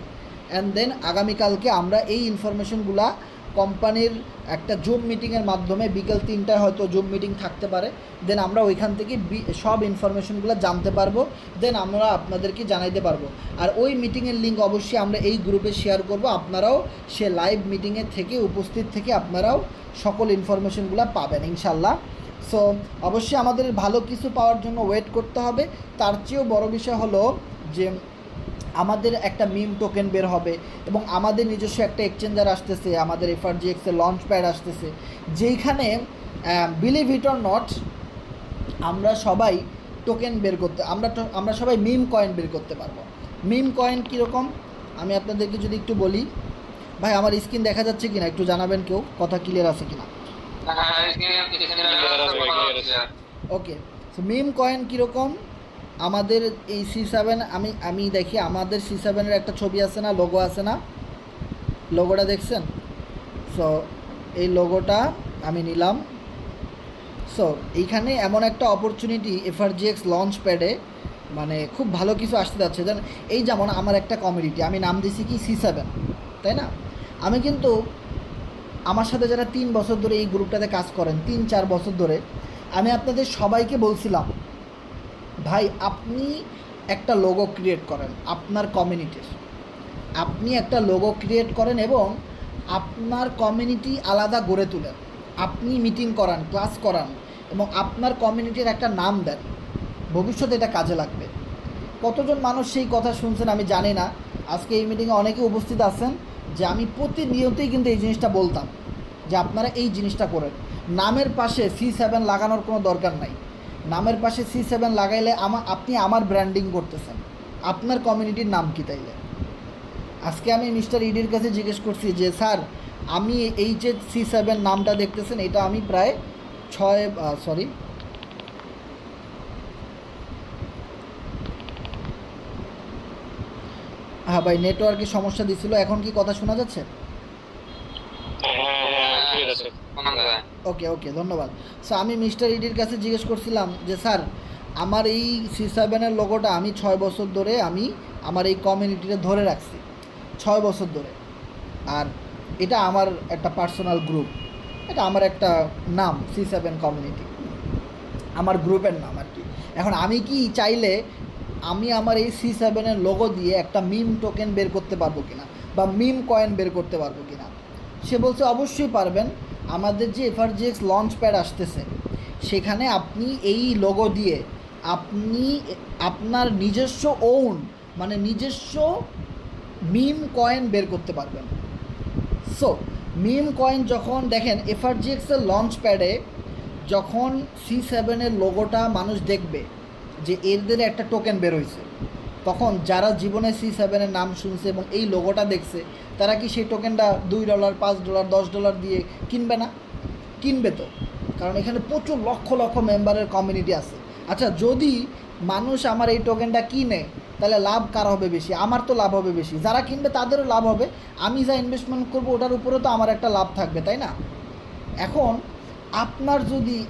অ্যান্ড দেন আগামীকালকে আমরা এই ইনফরমেশনগুলা কোম্পানির একটা জুম মিটিংয়ের মাধ্যমে বিকেল 3টায় হয়তো জুম মিটিং থাকতে পারে, দেন আমরা ওইখান থেকে সব ইনফরমেশনগুলো জানতে পারবো, দেন আমরা আপনাদেরকে জানাইতে পারবো। আর ওই মিটিংয়ের লিঙ্ক অবশ্যই আমরা এই গ্রুপে শেয়ার করব, আপনারাও সে লাইভ মিটিংয়ে থেকে উপস্থিত থেকে আপনারাও সকল ইনফরমেশনগুলো পাবেন ইনশাল্লাহ। সো অবশ্যই আমাদের ভালো কিছু পাওয়ার জন্য ওয়েট করতে হবে। তার চেয়েও বড় বিষয় হলো যে আমাদের একটা মিম টোকেন বের হবে এবং আমাদের নিজস্ব একটা এক্সচেঞ্জার আসতেছে, আমাদের এফআরজিএক্সের লঞ্চ প্যাড আসতেছে, যেইখানে বিলিভ ইট অর নট আমরা সবাই টোকেন বের করতে, আমরা সবাই মিম কয়েন বের করতে পারবো। মিম কয়েন কীরকম আমি আপনাদেরকে যদি একটু বলি, ভাই আমার স্ক্রিন দেখা যাচ্ছে কিনা একটু জানাবেন, কেউ কথা ক্লিয়ার আছে কিনা? ওকে, সো মিম কয়েন কীরকম, আমাদের এই C7 আমি দেখি, আমাদের C7-এর একটা ছবি আছে না, লোগো আছে না, লোগোটা দেখছেন? সো এই লোগোটা আমি নিলাম। সো এইখানে এমন একটা অপরচুনিটি এফআরজিএক্স লঞ্চ প্যাডে, মানে খুব ভালো কিছু আসতে যাচ্ছে। যেমন এই যেমন আমার একটা কমিউনিটি, আমি নাম দিছি কি C7, তাই না? আমি কিন্তু আমার সাথে যারা 3 বছর ধরে এই গ্রুপটাতে কাজ করেন, 3-4 বছর ধরে, আমি আপনাদের সবাইকে বলছিলাম ভাই আপনি একটা লোগো ক্রিয়েট করেন আপনার কমিউনিটির, আপনি একটা লোগো ক্রিয়েট করেন এবং আপনার কমিউনিটি আলাদা গড়ে তোলেন, আপনি মিটিং করান, ক্লাস করান এবং আপনার কমিউনিটির একটা নাম দেন, ভবিষ্যতে এটা কাজে লাগবে। কতজন মানুষ সেই কথা শুনছেন আমি জানি না। আজকে এই মিটিংয়ে অনেকে উপস্থিত আছেন যে আমি প্রতিনিয়তই কিন্তু এই জিনিসটা বলতাম যে আপনারা এই জিনিসটা করেন। নামের পাশে C7 লাগানোর কোনো দরকার নাই, নামের পাশে C7 লাগাইলে আপনি আমার ব্র্যান্ডিং করতেছেন, আপনার কমিউনিটির নাম কী তাইলে? আজকে আমি মিস্টার ইডির কাছে জিজ্ঞেস করছি যে স্যার আমি এই যে C7 নামটা দেখতেছেন এটা আমি প্রায় হ্যাঁ ভাই নেটওয়ার্কের সমস্যা দিছিল, এখন কি কথা শোনা যাচ্ছে? ওকে ওকে ধন্যবাদ। সো আমি মিস্টার ইডির কাছে জিজ্ঞেস করছিলাম যে স্যার আমার এই C7-এর লোগোটা আমি 6 বছর ধরে আমি আমার এই কমিউনিটিতে ধরে রাখছি, 6 বছর ধরে, আর এটা আমার একটা পার্সোনাল গ্রুপ, এটা আমার একটা নাম C7 কমিউনিটি, আমার গ্রুপের নাম আর কি। এখন আমি কি চাইলে আমি আমার এই C7-এর লোগো দিয়ে একটা মিম টোকেন বের করতে পারবো কিনা বা মিম কয়েন বের করতে পারবো কিনা? সে বলছে অবশ্যই পারবেন, আমাদের যে এফআরজিএক্স লঞ্চ প্যাড আসতেছে সেখানে আপনি এই লোগো দিয়ে আপনি আপনার নিজস্ব মানে নিজস্ব মিম কয়েন বের করতে পারবেন। সো মিম কয়েন যখন দেখেন এফআরজিএক্সের লঞ্চ প্যাডে যখন C7-এর লোগোটা মানুষ দেখবে যে এদের একটা টোকেন বের হয়েছে, তখন যারা জীবনে C7-এর নাম শুনছে এবং এই লোগোটা দেখছে তারা কি সেই টোকেনটা $2, $5, $10 দিয়ে কিনবে না? কিনবে তো, কারণ এখানে প্রচুর লক্ষ লক্ষ মেম্বারের কমিউনিটি আছে। আচ্ছা, যদি মানুষ আমার এই টোকেনটা কিনে, তাহলে লাভ কার হবে বেশি? আমার তো লাভ হবে বেশি, যারা কিনবে তাদেরও লাভ হবে, আমি যা ইনভেস্টমেন্ট করবো ওটার উপরেও তো আমার একটা লাভ থাকবে, তাই না? এখন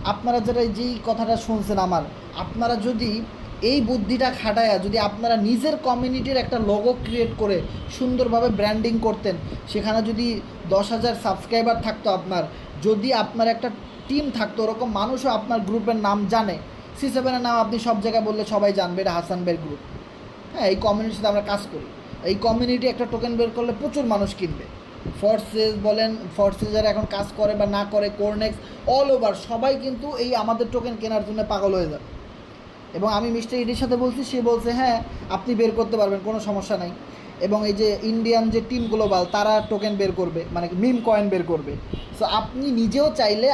আপনারা যারা যেই কথাটা শুনছেন আপনারা যদি এই বুদ্ধিটা খাটায়া যদি আপনারা নিজের কমিউনিটির একটা লোগো ক্রিয়েট করে সুন্দরভাবে ব্র্যান্ডিং করতেন, সেখানে যদি 10,000 সাবস্ক্রাইবার থাকতো যদি আপনার একটা টিম থাকতো, ওরকম মানুষও আপনার গ্রুপের নাম জানে, C7 এর নাম আপনি সব জায়গায় বললে সবাই জানবে এটা হাসান ভাইয়ের গ্রুপ। হ্যাঁ, এই কমিউনিটির সাথে আমরা কাজ করি। এই কমিউনিটি একটা টোকেন বের করলে প্রচুর মানুষ কিনবে। ফোর্সেস বলেন, ফোর্সেস যারা এখন কাজ করে বা না করে, কোরনেক্স, অল ওভার সবাই কিন্তু এই আমাদের টোকেন কেনার জন্য পাগল হয়ে যাবে। এবং আমি মিস্টার ইডির সাথে বলছি, সে বলছে হ্যাঁ আপনি বের করতে পারবেন, কোনো সমস্যা নাই। এবং এই যে ইন্ডিয়ান যে টিম গ্লোবাল, তারা টোকেন বের করবে, মানে মিম কয়েন বের করবে। সো আপনি নিজেও চাইলে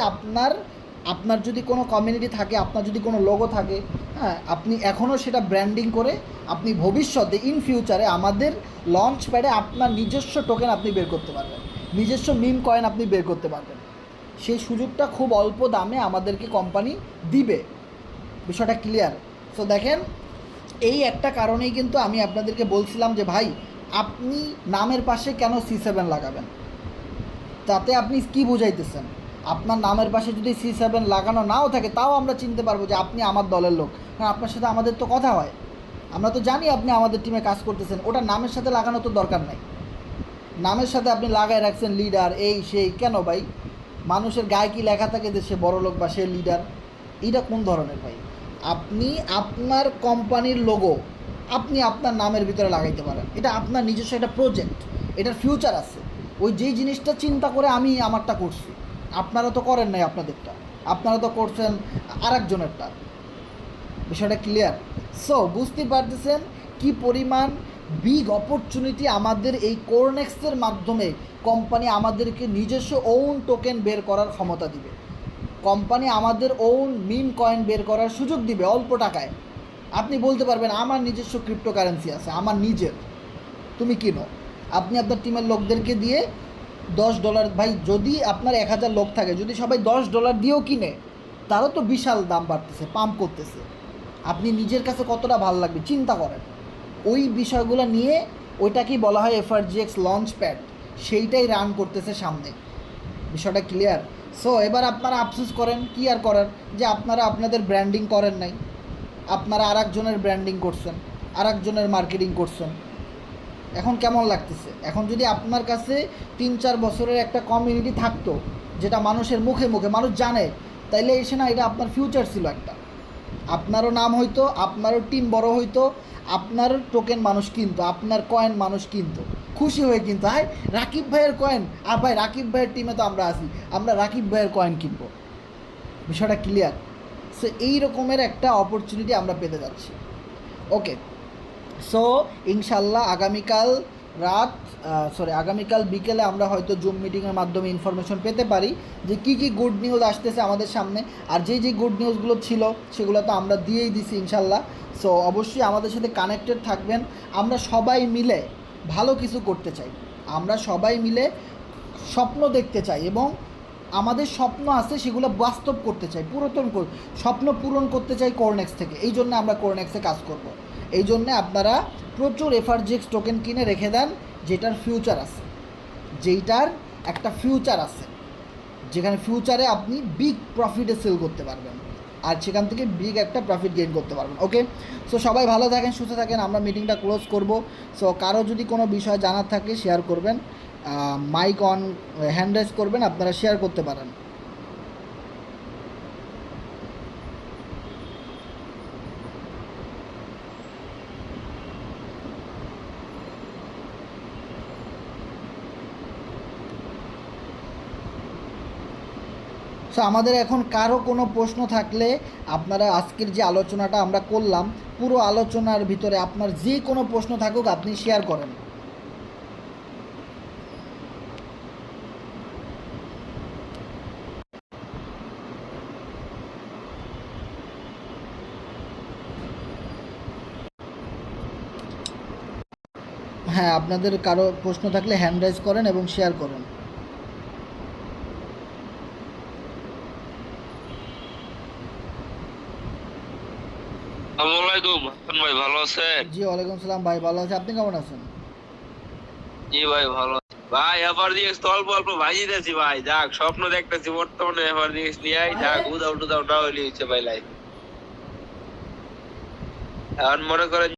আপনার যদি কোনো কমিউনিটি থাকে, আপনার যদি কোনো লোগো থাকে, হ্যাঁ, আপনি এখনও সেটা ব্র্যান্ডিং করে আপনি ভবিষ্যতে ইন ফিউচারে আমাদের লঞ্চ প্যাডে আপনার নিজস্ব টোকেন আপনি বের করতে পারবেন, নিজস্ব মিম কয়েন আপনি বের করতে পারবেন। সেই সুযোগটা খুব অল্প দামে আমাদেরকে কোম্পানি দিবে। বিষয়টা ক্লিয়ার? সো দেখেন, এই একটা কারণেই কিন্তু আমি আপনাদেরকে বলছিলাম যে ভাই, আপনি নামের পাশে কেন C7 লাগাবেন? তাতে আপনি কী বুঝাইতেছেন? আপনার নামের পাশে যদি C7 লাগানো নাও থাকে, তাও আমরা চিনতে পারবো যে আপনি আমার দলের লোক, কারণ আপনার সাথে আমাদের তো কথা হয়, আমরা তো জানি আপনি আমাদের টিমে কাজ করতেছেন। ওটা নামের সাথে লাগানো তো দরকার নাই। নামের সাথে আপনি লাগাই রাখছেন লিডার, এই সেই, কেন ভাই? মানুষের গায়ে কি লেখা থাকে যে সে বড় লোক বা সে লিডার? এইটা কোন ধরনের ভাই? আপনি আপনার কোম্পানির লোগো আপনি আপনার নামের ভিতরে লাগাইতে পারেন, এটা আপনার নিজস্ব একটা প্রজেক্ট, এটার ফিউচার আছে। ওই যেই জিনিসটা চিন্তা করে আমি আমারটা করছি, আপনারা তো করেন নাই আপনাদেরটা, আপনারা তো করছেন আরেকজনেরটা। বিষয়টা ক্লিয়ার? সো বুঝতে পারতেছেন কি পরিমাণ বিগ অপরচুনিটি আমাদের এই কোরনেক্সের মাধ্যমে কোম্পানি আমাদেরকে নিজস্ব ওন টোকেন বের করার ক্ষমতা দিবে, কোম্পানি আমাদের ওন মিম কয়েন বের করার সুযোগ দিবে অল্প টাকায়। আপনি বলতে পারবেন আমার নিজস্ব ক্রিপ্টোকারেন্সি আছে, আমার নিজের, তুমি কিনো। আপনি আপনার টিমের লোকদেরকে দিয়ে $10, ভাই যদি আপনার 1,000 লোক থাকে, যদি সবাই $10 দিয়েও কিনে, তারও তো বিশাল দাম বাড়তেছে, পাম্প করতেছে। আপনি নিজের কাছে কতটা ভালো লাগবে চিন্তা করেন। ওই বিষয়গুলো নিয়ে ওইটাকেই বলা হয় FRGX লঞ্চ প্যাড, সেইটাই রান করতেছে সামনে। বিষয়টা ক্লিয়ার? সো এবার আপনারা আফসোস করেন, কি আর করার, যে আপনারা আপনাদের ব্র্যান্ডিং করেন নাই, আপনারা আরেকজনের ব্র্যান্ডিং করছেন, আরেকজনের মার্কেটিং করছেন। এখন কেমন লাগতেছে? এখন যদি আপনার কাছে 3-4 বছরের একটা কমিউনিটি থাকতো, যেটা মানুষের মুখে মুখে মানুষ জানে, তাইলে এসে না এটা আপনার ফিউচার ছিল একটা, আপনারও নাম হইতো, আপনারও টিম বড় হইতো, আপনার টোকেন মানুষ কিনতো, আপনার কয়েন মানুষ কিনতো, খুশি হয়ে কিনতো, হাই রাকিব ভাইয়ের কয়েন, আর ভাই রাকিব ভাইয়ের টিমে তো আমরা আছি, আমরা রাকিব ভাইয়ের কয়েন কিনবো। বিষয়টা ক্লিয়ার? সো এই রকমের একটা অপরচুনিটি আমরা পেতে যাচ্ছি। ওকে, সো ইনশাল্লাহ আগামীকাল বিকেলে আমরা হয়তো জুম মিটিংয়ের মাধ্যমে ইনফরমেশন পেতে পারি যে কী কী গুড নিউজ আসতেছে আমাদের সামনে। আর যে গুড নিউজগুলো ছিল সেগুলো তো আমরা দিয়েই দিছি ইনশাল্লাহ। সো অবশ্যই আমাদের সাথে কানেক্টেড থাকবেন। আমরা সবাই মিলে ভালো কিছু করতে চাই, আমরা সবাই মিলে স্বপ্ন দেখতে চাই, এবং আমাদের স্বপ্ন আছে সেগুলো বাস্তব করতে চাই, স্বপ্ন পূরণ করতে চাই কোরনেক্স থেকে। এই জন্য আমরা কোরনেক্সে কাজ করব। এই জন্যে আপনারা প্রচুর FRGX টোকেন কিনে রেখে দেন, যেটার একটা ফিউচার আছে, যেখানে ফিউচারে আপনি বিগ প্রফিটে সেল করতে পারবেন, আর সেখান থেকে বিগ একটা প্রফিট গেইন করতে পারবেন। ওকে, সো সবাই ভালো থাকেন, সুস্থ থাকেন, আমরা মিটিংটা ক্লোজ করব। সো কারো যদি কোনো বিষয় জানার থাকে শেয়ার করবেন, মাইক অন, হ্যান্ড রেজ করবেন, আপনারা শেয়ার করতে পারেন। সো আমাদের এখন কারো কোনো প্রশ্ন থাকলে, আপনারা আজকের যে আলোচনাটা আমরা করলাম, পুরো আলোচনার ভিতরে আপনার যে কোনো প্রশ্ন থাকুক আপনি শেয়ার করেন। হ্যাঁ, আপনাদের কারো প্রশ্ন থাকলে হ্যান্ড রাইজ করেন এবং শেয়ার করেন। আলাইকুম হাসান ভাই, ভালো আছেন? জি ওয়ালাইকুম সালাম ভাই, ভালো আছে, আপনি কেমন আছেন? জি ভাই ভালো আছি। ভাই এবার দিয়ে অল্প অল্প ভাজি দিয়েছি ভাই, যাক স্বপ্ন দেখতেছি বর্তমানে এবার দিয়ে নিয়ে যাক উদাও টুদাও না হইলে হচ্ছে ভাই লাইফ। এখন মনে করেন